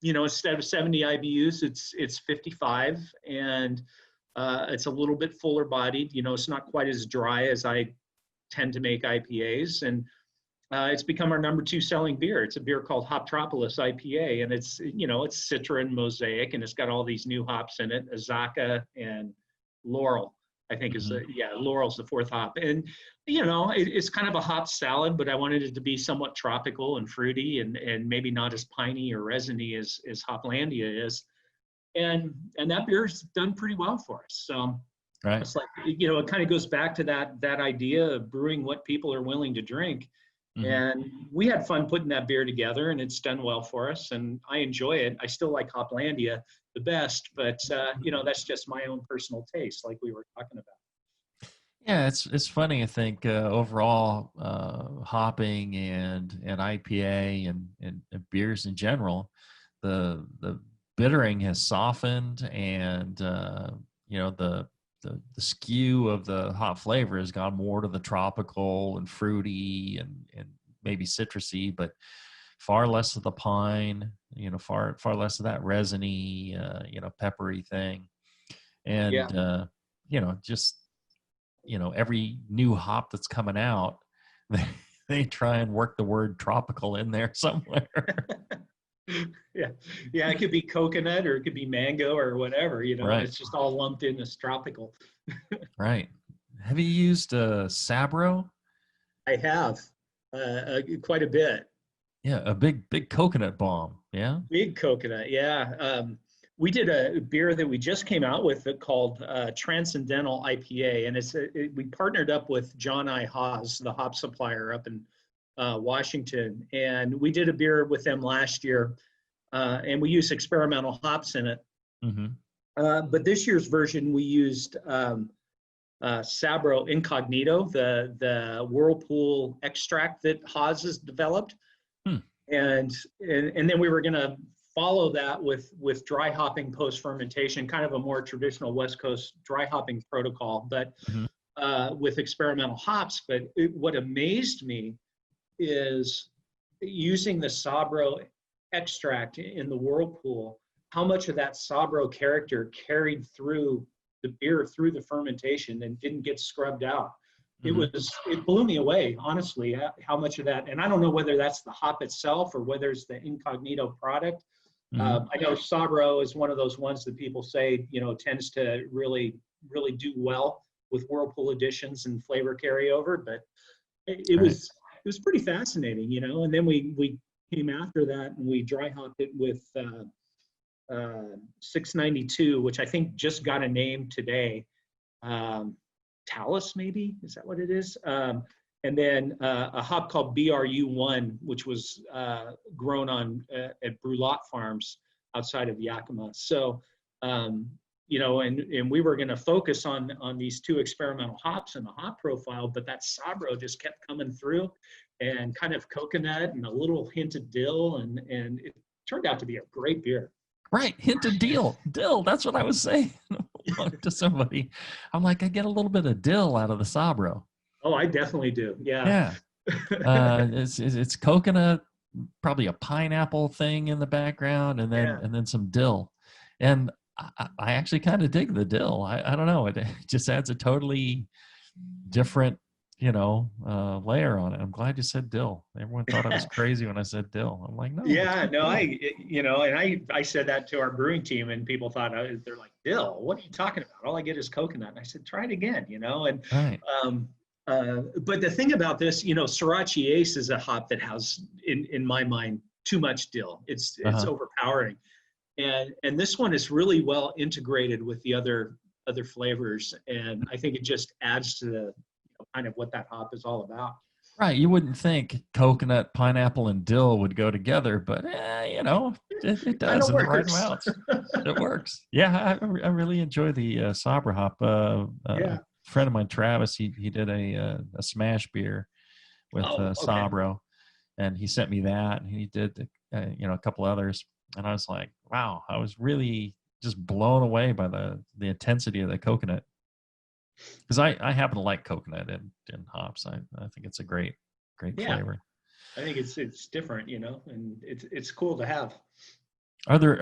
instead of 70 IBUs, it's 55, and it's a little bit fuller bodied. It's not quite as dry as I tend to make IPAs, and it's become our number 2 selling beer. It's a beer called Tropolis Ipa, and it's Citra and Mosaic, and it's got all these new hops in it, Azaka and Laurel. I think Laurel's the 4th hop. And, it's kind of a hop salad, but I wanted it to be somewhat tropical and fruity and maybe not as piney or resiny as Hoplandia is. And that beer's done pretty well for us. So right. It's like, it kind of goes back to that idea of brewing what people are willing to drink. And we had fun putting that beer together, and it's done well for us, and I enjoy it. I still like Hoplandia the best, but that's just my own personal taste, like we were talking about. Yeah, it's funny. I think overall, hopping and IPA and beers in general, the bittering has softened, and the skew of the hop flavor has gone more to the tropical and fruity and maybe citrusy, but far less of the pine, far less of that resiny, peppery thing. And, every new hop that's coming out, they try and work the word tropical in there somewhere. Yeah, it could be coconut or it could be mango or whatever, Right. It's just all lumped in as tropical. Right. Have you used Sabro? I have quite a bit. Yeah, a big coconut bomb. Yeah. Big coconut, yeah. We did a beer that we just came out with called Transcendental Ipa, and we partnered up with John I. Haas, the hop supplier up in Washington, and we did a beer with them last year, and we used experimental hops in it. But this year's version, we used Sabro Incognito, the whirlpool extract that Haas has developed. And then we were going to follow that with dry hopping post-fermentation, kind of a more traditional West Coast dry hopping protocol, but with experimental hops. But what amazed me is using the Sabro extract in the whirlpool, how much of that Sabro character carried through the beer, through the fermentation, and didn't get scrubbed out. It blew me away, honestly, how much of that, and I don't know whether that's the hop itself or whether it's the Incognito product. I know Sabro is one of those ones that people say, tends to really, really do well with whirlpool additions and flavor carryover, but it Right. was pretty fascinating, you know. And then we came after that and we dry hopped it with 692, which I think just got a name today. Talus, maybe, is that what it is? And then a hop called BRU1, which was grown on at Brew Farms outside of Yakima. So, you know, and we were going to focus on these two experimental hops and the hop profile, but that Sabro just kept coming through, and kind of coconut and a little hint of dill, and it turned out to be a great beer. Right, hint of dill. That's what I was saying to somebody. I'm like, I get a little bit of dill out of the Sabro. Oh, I definitely do. Yeah. It's coconut, probably a pineapple thing in the background, and then some dill. And I actually kind of dig the dill. I don't know. It just adds a totally different, you know, layer on it. I'm glad you said dill. Everyone thought I was crazy when I said dill. I'm like, no. Yeah, no, you know, and I said that to our brewing team, and people thought, they're like, dill, what are you talking about? All I get is coconut. And I said, try it again, you know. And right. But the thing about this, you know, Sriracha Ace is a hop that has, in my mind, too much dill. It's overpowering, and this one is really well integrated with the other flavors, and I think it just adds to the, you know, kind of what that hop is all about. Right, you wouldn't think coconut, pineapple, and dill would go together, but you know, it does in the right amounts. It works. Yeah, I really enjoy the Sabra hop. Friend of mine, Travis, he did a smash beer with Sabro, and he sent me that, and he did you know, a couple others, and I was like, wow, I was really just blown away by the intensity of the coconut, because I happen to like coconut in hops. I think it's a great flavor. I think it's different, you know, and it's cool to have. Are there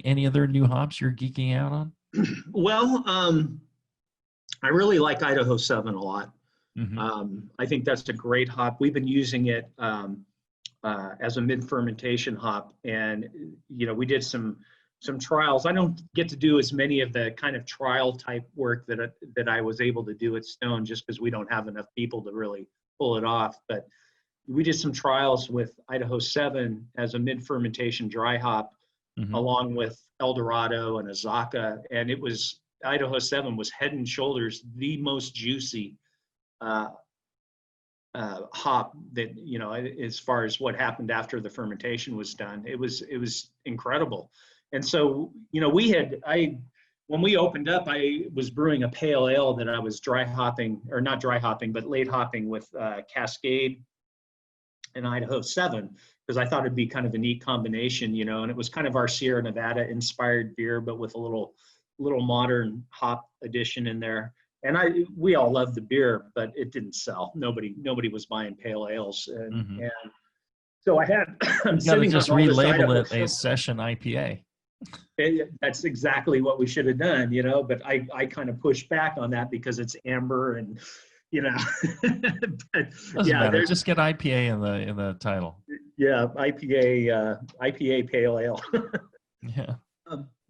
any other new hops you're geeking out on? Well, I really like Idaho 7 a lot. Mm-hmm. I think that's a great hop. We've been using it as a mid-fermentation hop, and you know, we did some trials. I don't get to do as many of the kind of trial type work that I was able to do at Stone, just because we don't have enough people to really pull it off. But we did some trials with Idaho 7 as a mid-fermentation dry hop, along with Eldorado and Azaka, and it was, Idaho 7 was head and shoulders the most juicy hop that, you know, as far as what happened after the fermentation was done. It was incredible. And so, you know, when we opened up, I was brewing a pale ale that I was dry hopping, or not dry hopping, but late hopping with Cascade and Idaho 7, because I thought it'd be kind of a neat combination, you know, and it was kind of our Sierra Nevada inspired beer, but with a little modern hop addition in there. And we all loved the beer, but it didn't sell. Nobody was buying pale ales, and so I had. I'm you gotta just relabel it a a session IPA. That's exactly what we should have done, you know. But I kind of pushed back on that because it's amber, and you know. But, doesn't matter. Just get IPA in the title. Yeah, IPA pale ale. Yeah.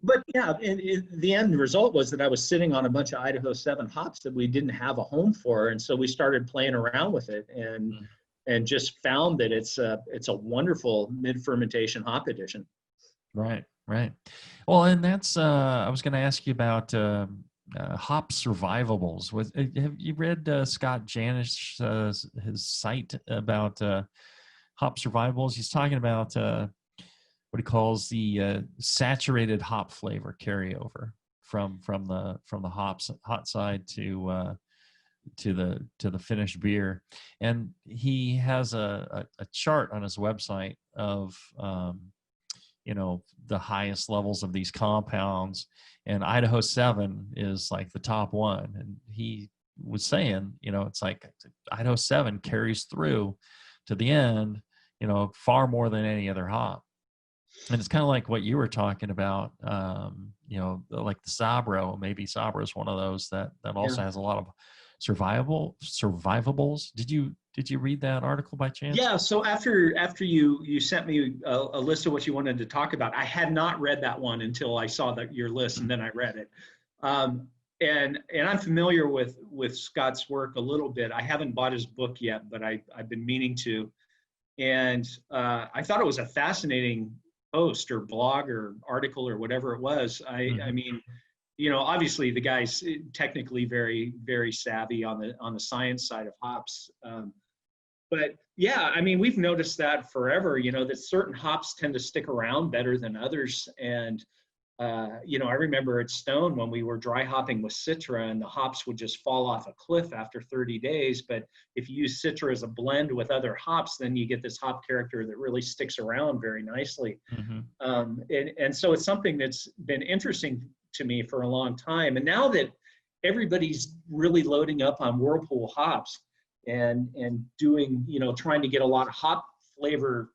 But yeah, and the end result was that I was sitting on a bunch of Idaho 7 hops that we didn't have a home for, and so we started playing around with it, and just found that it's a wonderful mid-fermentation hop addition. Right. Well, and that's I was going to ask you about hop survivables. Have you read Scott Janish his site about hop survivables? He's talking about what he calls the saturated hop flavor carryover from the hot side to the finished beer, and he has a chart on his website of you know, the highest levels of these compounds, and Idaho 7 is like the top one, and he was saying, you know, it's like Idaho 7 carries through to the end, you know, far more than any other hop. And it's kind of like what you were talking about, you know, like the Sabro. Maybe Sabro is one of those that also has a lot of survivables. Did you read that article by chance? Yeah. So after you sent me a list of what you wanted to talk about, I had not read that one until I saw your list, and then I read it. and I'm familiar with Scott's work a little bit. I haven't bought his book yet, but I've been meaning to. And I thought it was a fascinating post or blog or article or whatever it was. I mean, you know, obviously the guy's technically very, very savvy on the science side of hops. But yeah, I mean, we've noticed that forever, you know, that certain hops tend to stick around better than others. And, you know, I remember at Stone when we were dry hopping with Citra and the hops would just fall off a cliff after 30 days. But if you use Citra as a blend with other hops, then you get this hop character that really sticks around very nicely. And so it's something that's been interesting to me for a long time. And now that everybody's really loading up on Whirlpool hops and doing, you know, trying to get a lot of hop flavor,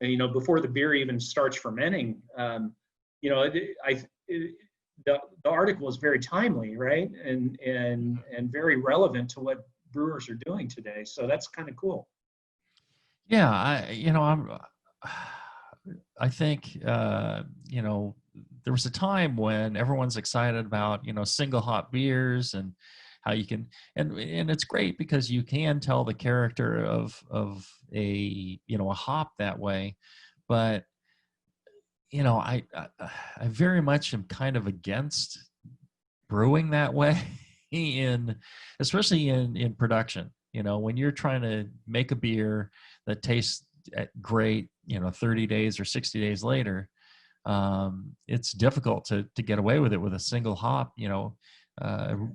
you know, before the beer even starts fermenting, you know, the article is very timely, right? And very relevant to what brewers are doing today. So that's kind of cool. Yeah, I think, you know, there was a time when everyone's excited about, you know, single hop beers and how you can, and it's great because you can tell the character of a, you know, a hop that way. But, you know, I very much am kind of against brewing that way especially in production. You know, when you're trying to make a beer that tastes great, you know, 30 days or 60 days later, it's difficult to get away with it with a single hop, you know.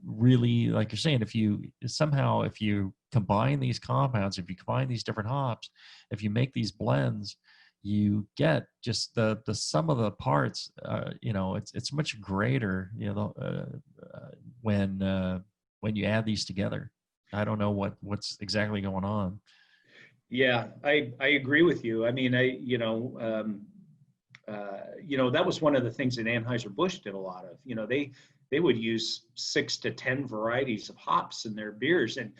Really, like you're saying, if you combine these compounds, if you combine these different hops, if you make these blends, you get just the sum of the parts. You know, it's much greater, you know, when you add these together. I don't know what's exactly going on. Yeah, I agree with you. I mean, you know, that was one of the things that Anheuser-Busch did a lot of. You know, they would use 6 to 10 varieties of hops in their beers, and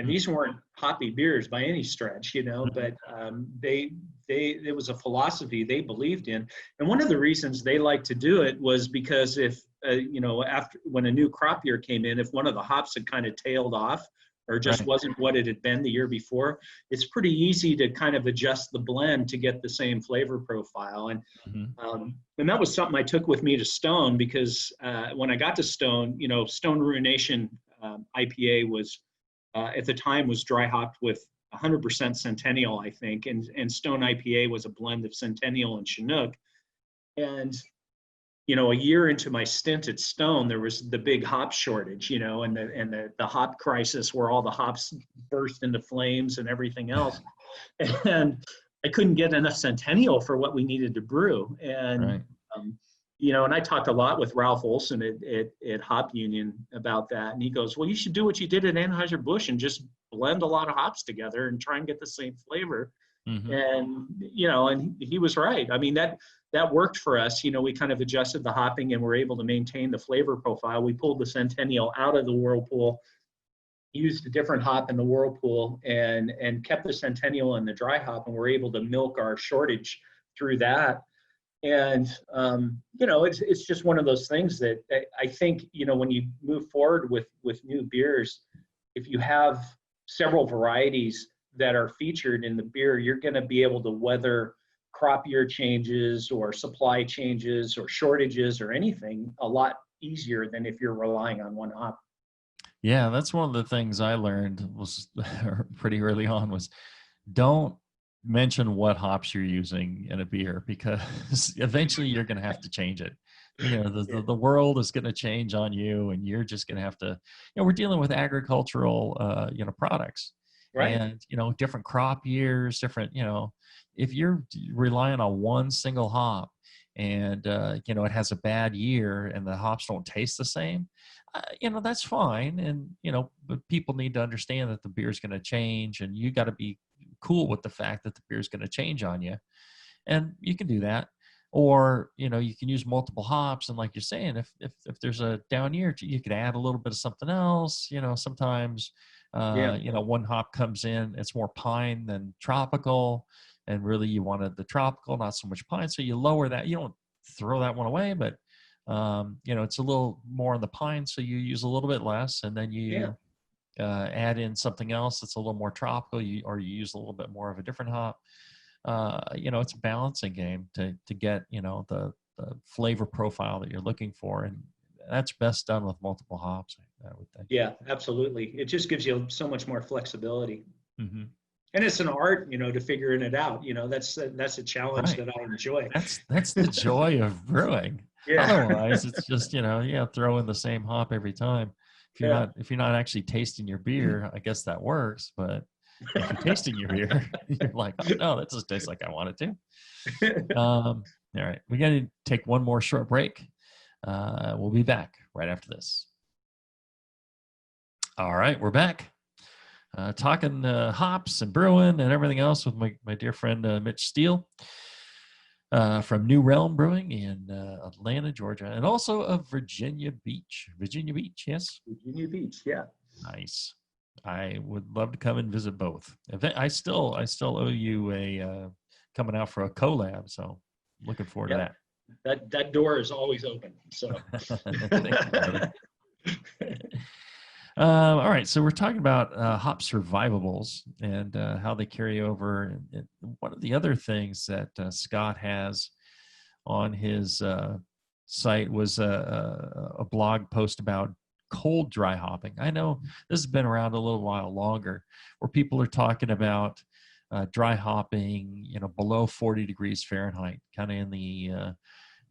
these weren't hoppy beers by any stretch, you know, but it was a philosophy they believed in. And one of the reasons they liked to do it was because if, you know, when a new crop year came in, if one of the hops had kind of tailed off or just wasn't what it had been the year before, it's pretty easy to kind of adjust the blend to get the same flavor profile. And that was something I took with me to Stone, because when I got to Stone, you know, Stone Ruination IPA was, at the time, was dry hopped with 100% Centennial, I think, and Stone IPA was a blend of Centennial and Chinook. And you know, a year into my stint at Stone, there was the big hop shortage, you know, and the hop crisis where all the hops burst into flames and everything else. And I couldn't get enough Centennial for what we needed to brew. And, you know, and I talked a lot with Ralph Olson at Hop Union about that. And he goes, well, you should do what you did at Anheuser-Busch and just blend a lot of hops together and try and get the same flavor. And, you know, and he was right. I mean, that worked for us. You know, we kind of adjusted the hopping and were able to maintain the flavor profile. We pulled the Centennial out of the Whirlpool, used a different hop in the Whirlpool, and kept the Centennial in the dry hop, and were able to milk our shortage through that. And, you know, it's just one of those things that I think, you know, when you move forward with new beers, if you have several varieties that are featured in the beer, you're going to be able to weather crop year changes or supply changes or shortages or anything a lot easier than if you're relying on one hop. Yeah, that's one of the things I learned was pretty early on, was don't mention what hops you're using in a beer, because eventually you're going to have to change it. You know, the world is going to change on you, and you're just going to have to, you know, we're dealing with agricultural, you know, products. And, you know, different crop years, different, you know, if you're relying on one single hop and, you know, it has a bad year and the hops don't taste the same, you know, that's fine. And, you know, but people need to understand that the beer is going to change, and you got to be cool with the fact that the beer is going to change on you. And you can do that. Or, you know, you can use multiple hops. And like you're saying, if there's a down year, you could add a little bit of something else. You know, sometimes, you know, one hop comes in, it's more pine than tropical, and really you wanted the tropical, not so much pine. So you lower that. You don't throw that one away, but It's a little more on the pine, so you use a little bit less, and then you add in something else that's a little more tropical, or you use a little bit more of a different hop. It's a balancing game to get, the flavor profile that you're looking for. And that's best done with multiple hops, I would think. Yeah, absolutely. It just gives you so much more flexibility. Mm-hmm. And it's an art, to figuring it out. That's a challenge that I enjoy. That's the joy of brewing. Yeah. Otherwise, it's just, throw in the same hop every time. If you're not actually tasting your beer, I guess that works. But if you're tasting your beer, you're like, oh, no, that just tastes like I want it to. All right, we got to take one more short break. We'll be back right after this. All right, we're back. Talking hops and brewing and everything else with my dear friend Mitch Steele from New Realm Brewing in Atlanta, Georgia, and also of Virginia Beach. Virginia Beach, yes? Virginia Beach, yeah. Nice. I would love to come and visit both. I still owe you a coming out for a collab, so looking forward to that. That door is always open. So. All right, so we're talking about hop survivables and how they carry over. And one of the other things that Scott has on his site was a blog post about cold dry hopping. I know this has been around a little while longer, where people are talking about dry hopping, below 40 degrees Fahrenheit, kind of in the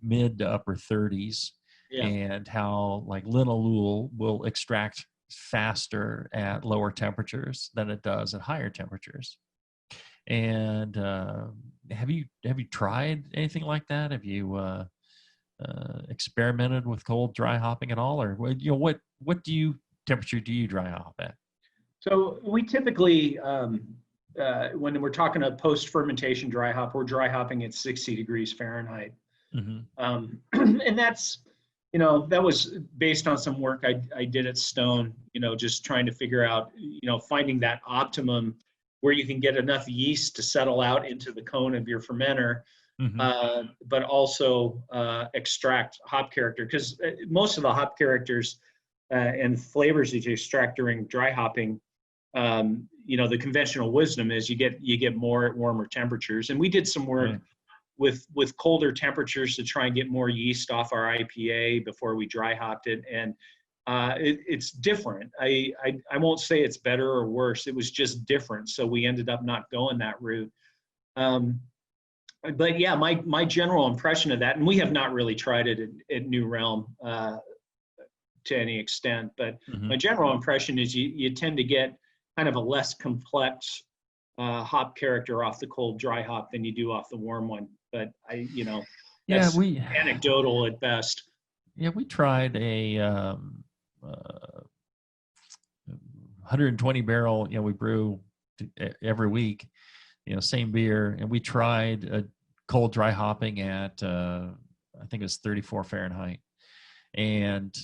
mid to upper 30s, and how like linalool will extract faster at lower temperatures than it does at higher temperatures. And have you tried anything like that? Have you experimented with cold dry hopping at all, or what temperature do you dry hop at? So we typically when we're talking a post fermentation dry hop, we're dry hopping at 60 degrees Fahrenheit. Mm-hmm. And that's that was based on some work I did at Stone, just trying to figure out, finding that optimum where you can get enough yeast to settle out into the cone of your fermenter, but also extract hop character. Because most of the hop characters and flavors that you extract during dry hopping, the conventional wisdom is you get more at warmer temperatures. And we did some work with colder temperatures to try and get more yeast off our IPA before we dry hopped it. And it's different. I won't say it's better or worse. It was just different. So we ended up not going that route. But yeah, my general impression of that, and we have not really tried it at New Realm to any extent, but my general impression is you tend to get kind of a less complex hop character off the cold dry hop than you do off the warm one. But that's anecdotal at best. Yeah, we tried a 120 barrel. We brew every week. Same beer, and we tried a cold dry hopping at I think it was 34 Fahrenheit, and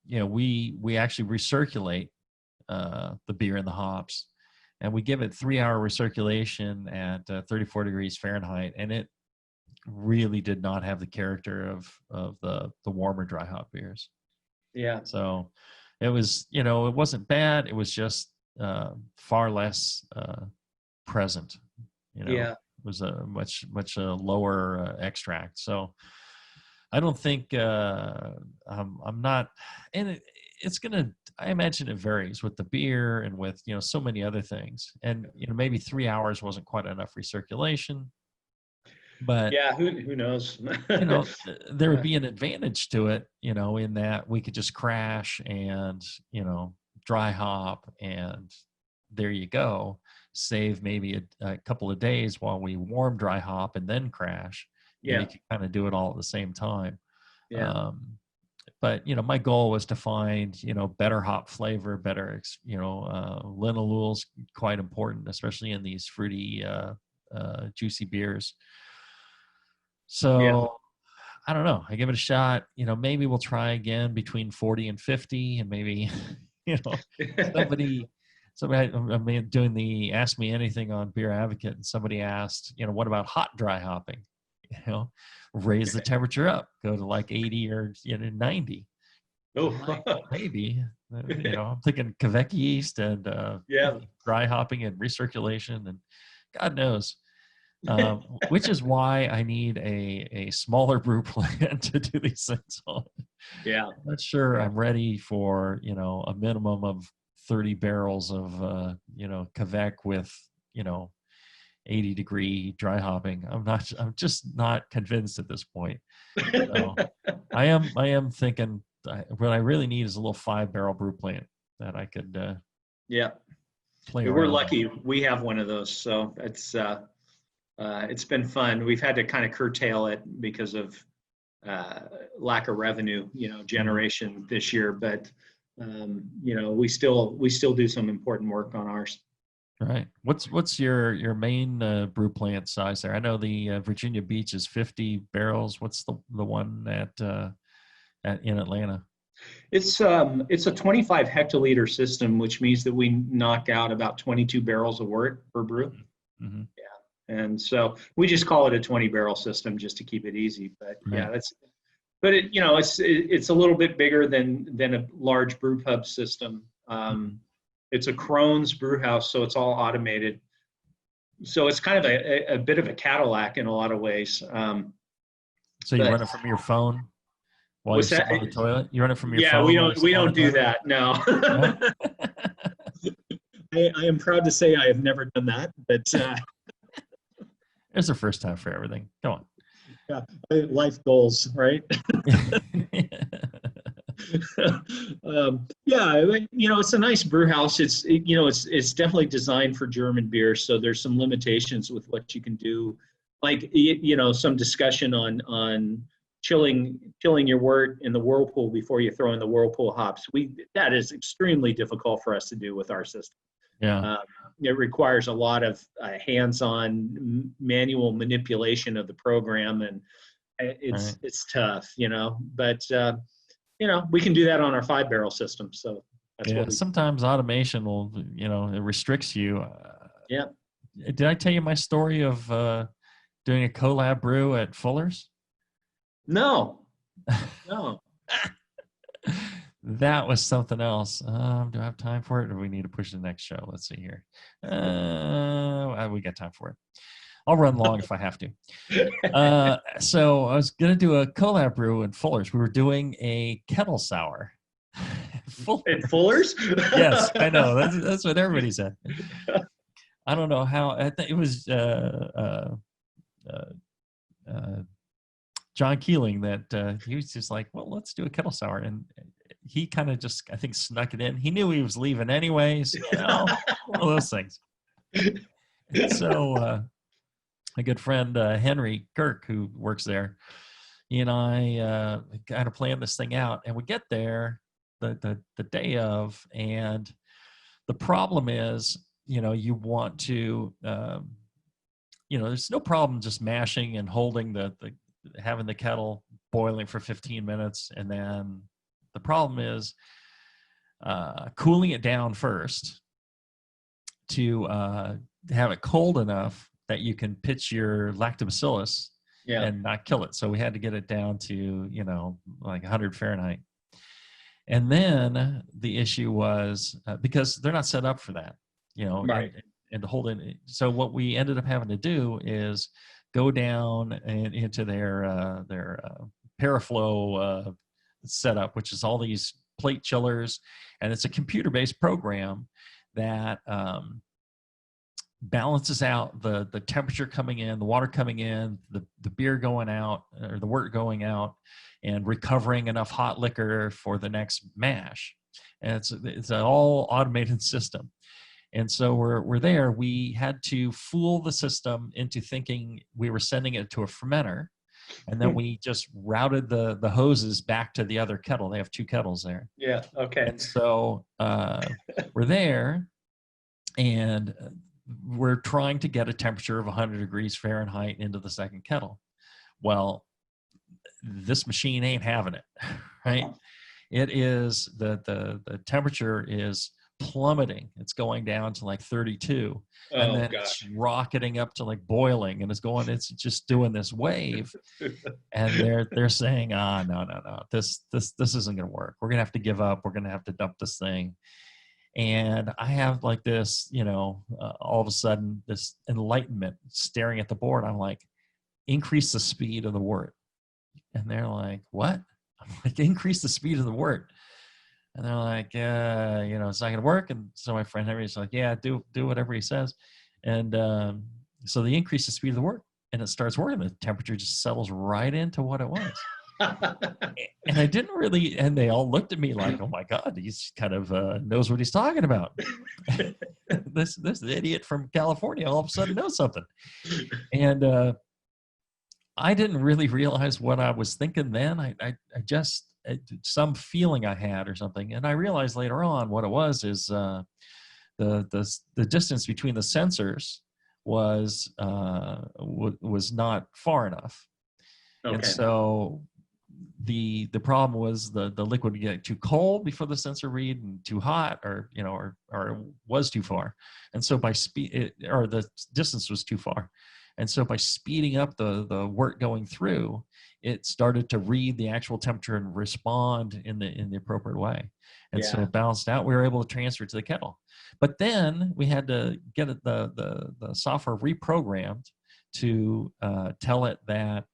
we actually recirculate the beer and the hops. And we give it 3-hour recirculation at 34 degrees Fahrenheit, and it really did not have the character of the warmer dry hop beers. Yeah. So it was, it wasn't bad. It was just far less present. It was a much lower extract. So I don't think I'm not, and it's gonna. I imagine it varies with the beer and with so many other things, and maybe 3 hours wasn't quite enough recirculation, but who knows? There would be an advantage to it, in that we could just crash and dry hop, and there you go. Save maybe a couple of days while we warm dry hop and then crash. You can kind of do it all at the same time. But my goal was to find better hop flavor, better linalool's quite important, especially in these fruity, juicy beers. So I don't know. I give it a shot. Maybe we'll try again between 40 and 50, and maybe somebody. I mean, doing the Ask Me Anything on Beer Advocate, and somebody asked, what about hot dry hopping? raise the temperature up, go to like 80 or 90. Oh, Maybe, I'm thinking Quebec yeast and yeah. dry hopping and recirculation and God knows. Which is why I need a smaller brew plant to do these things on. Yeah. I'm not sure I'm ready for, a minimum of 30 barrels of, Quebec with, 80-degree dry hopping. I'm just not convinced at this point. So I am thinking what I really need is a little 5-barrel brew plant that I could, Yeah. play We're around lucky we have one of those, so it's been fun. We've had to kind of curtail it because of lack of revenue, generation this year, but we still do some important work on ours. Right. What's your main brew plant size there? I know the Virginia Beach is 50 barrels. What's the one in Atlanta? It's a 25 hectoliter system, which means that we knock out about 22 barrels of wort per brew. Mm-hmm. Yeah, and so we just call it a 20 barrel system just to keep it easy. But right. But it's a little bit bigger than a large brew pub system. It's a Crohn's brew house, so it's all automated. So it's kind of a bit of a Cadillac in a lot of ways. So you run it from your phone while what's you're that? on the toilet? You run it from your Yeah, phone? we don't do that. No. I am proud to say I have never done that, but there's a first time for everything. Come on. Yeah, life goals, right? It's a nice brew house. It's definitely designed for German beer, so there's some limitations with what you can do, like some discussion on chilling your wort in the whirlpool before you throw in the whirlpool hops. That is extremely difficult for us to do with our system. Yeah. It requires a lot of hands-on manual manipulation of the program, and it's tough, but we can do that on our 5-barrel system. So that's what sometimes automation will, it restricts you. Yeah. Did I tell you my story of doing a collab brew at Fuller's? No. That was something else. Do I have time for it, or do we need to push to the next show? Let's see here. We got time for it. I'll run long if I have to. So I was going to do a collab brew in Fuller's. We were doing a kettle sour. In Fuller's? Yes, I know. That's what everybody said. I don't know how. I think it was John Keeling that he was just like, well, let's do a kettle sour. And he kind of just, I think, snuck it in. He knew he was leaving anyways. One of those things. So a good friend, Henry Kirk, who works there, he and I kind of planned this thing out. And we get there the day of, and the problem is, you want to, there's no problem just mashing and holding having the kettle boiling for 15 minutes. And then the problem is cooling it down first to have it cold enough that you can pitch your lactobacillus and not kill it. So we had to get it down to, like 100 Fahrenheit. And then the issue was because they're not set up for that, right. and to hold it. So what we ended up having to do is go down into their Paraflow setup, which is all these plate chillers, and it's a computer-based program that balances out the temperature coming in, the water coming in, the beer going out, or the wort going out, and recovering enough hot liquor for the next mash. And it's an all automated system. And so we're there. We had to fool the system into thinking we were sending it to a fermenter, and then we just routed the hoses back to the other kettle. They have 2 kettles there. Yeah. Okay. And so we're there, and we're trying to get a temperature of 100 degrees Fahrenheit into the second kettle. Well, this machine ain't having it, right? It is the temperature is plummeting. It's going down to like 32, and Oh, then gosh. it's rocketing up to like boiling, and it's just doing this wave. And they're saying, no, this isn't going to work. We're going to have to give up. We're going to have to dump this thing. And I have like this, all of a sudden this enlightenment staring at the board. I'm like, increase the speed of the wort. And they're like, what? I'm like, increase the speed of the wort. And they're like, it's not going to work. And so my friend Henry's like, yeah, do whatever he says. And so they increase the speed of the wort, and it starts working. The temperature just settles right into what it was. And I didn't really, and they all looked at me like, oh my God, he's kind of knows what he's talking about. this idiot from California all of a sudden knows something. And I didn't really realize what I was thinking then. I just, some feeling I had or something. And I realized later on what it was is the distance between the sensors was not far enough. Okay. And so the problem was the liquid would get too cold before the sensor read, and too hot, or it was too far. And so by speed, or the distance was too far. And so by speeding up the wort going through, it started to read the actual temperature and respond in the appropriate way. And so it balanced out. We were able to transfer it to the kettle. But then we had to get the software reprogrammed to tell it that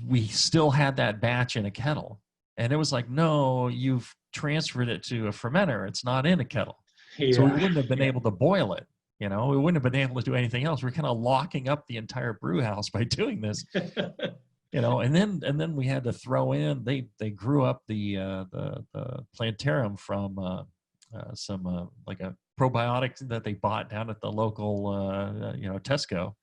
we still had that batch in a kettle. And it was like, no, you've transferred it to a fermenter. It's not in a kettle. Yeah. So we wouldn't have been able to boil it. We wouldn't have been able to do anything else. We're kind of locking up the entire brew house by doing this. And then we had to throw in, they grew up the plantarum from some like a probiotic that they bought down at the local Tesco.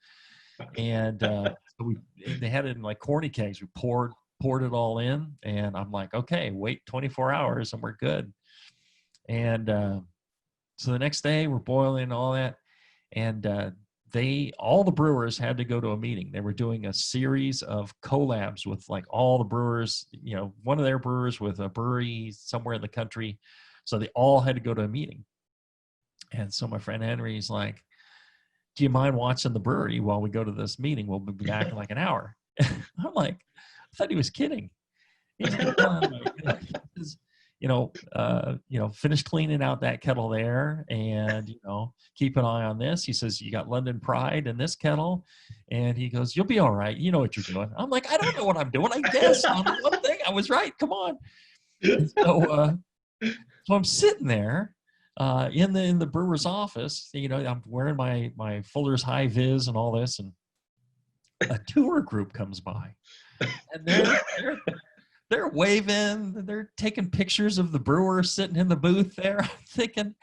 And they had it in like corny kegs. We poured it all in, and I'm like, okay, wait 24 hours and we're good. And so the next day we're boiling all that, and all the brewers had to go to a meeting. They were doing a series of collabs with like all the brewers, one of their brewers with a brewery somewhere in the country. So they all had to go to a meeting. And so my friend Henry's like, do you mind watching the brewery while we go to this meeting? We'll be back in like an hour. I'm like, I thought he was kidding. He's like, finish cleaning out that kettle there, and keep an eye on this. He says, you got London Pride in this kettle, and he goes, you'll be all right. You know what you're doing. I'm like, I don't know what I'm doing. I guess on one thing I was right. Come on. And so I'm sitting there in the brewer's office. I'm wearing my Fuller's high vis and all this, and a tour group comes by, and they're waving, they're taking pictures of the brewer sitting in the booth there. I'm thinking,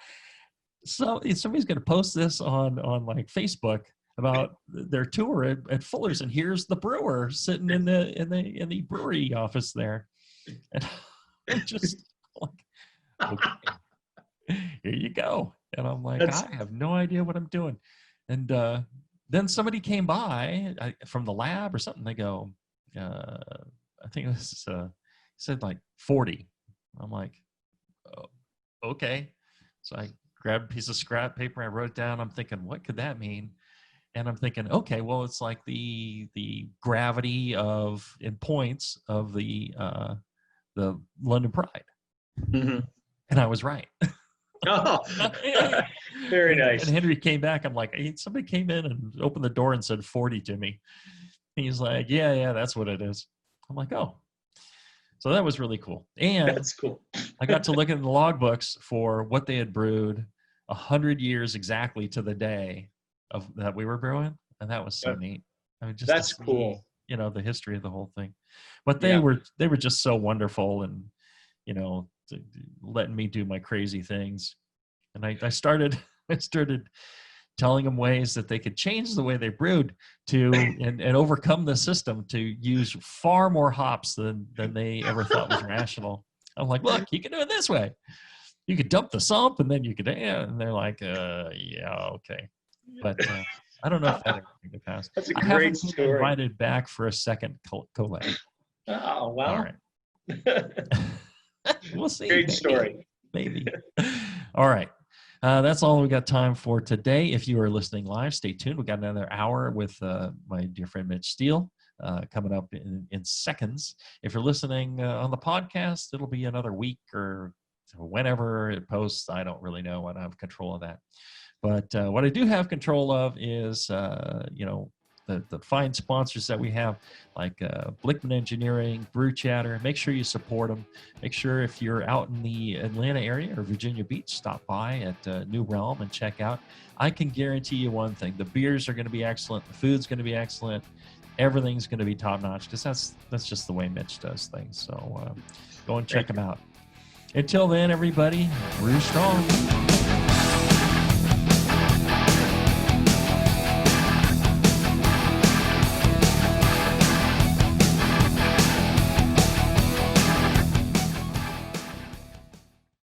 so somebody's going to post this on like Facebook about their tour at Fuller's, and here's the brewer sitting in the brewery office there. And I'm just like, okay, here you go. And I'm like, I have no idea what I'm doing. And then somebody came by from the lab or something. They go, I think this is said like 40. I'm like, oh, okay. So I grabbed a piece of scrap paper. I wrote it down. I'm thinking, what could that mean? And I'm thinking, okay, well, it's like the gravity in points of the London Pride. Mm-hmm. And I was right. Oh, very nice. And Henry came back. I'm like, hey, somebody came in and opened the door and said 40 to me. He's like, yeah, that's what it is. I'm like, oh. So that was really cool. And that's cool. I got to look at the logbooks for what they had brewed 100 years exactly to the day of that we were brewing. And that was so neat. I mean, just that's cool. The history of the whole thing. But they were just so wonderful, and, letting me do my crazy things. And I started telling them ways that they could change the way they brewed and overcome the system to use far more hops than they ever thought was rational. I'm like, look, you can do it this way. You could dump the sump, and then you could, and they're like, yeah, okay. But I don't know if that ever came to pass. That's a great story. I haven't been invited back for a second collab. Oh, wow. All right. We'll see. Great Maybe. story. Maybe. All right. That's all we got time for today. If you are listening live, stay tuned. We got another hour with my dear friend Mitch Steele coming up in seconds. If you're listening on the podcast, it'll be another week or whenever it posts. I don't really know. I don't have control of that. But what I do have control of is, the fine sponsors that we have, like Blickman Engineering, Brew Chatter. Make sure you support them. Make sure if you're out in the Atlanta area or Virginia Beach, stop by at New Realm and check out. I can guarantee you one thing: the beers are going to be excellent, the food's going to be excellent, everything's going to be top notch, because that's just the way Mitch does things. So go and check them out. Until then, everybody, brew strong.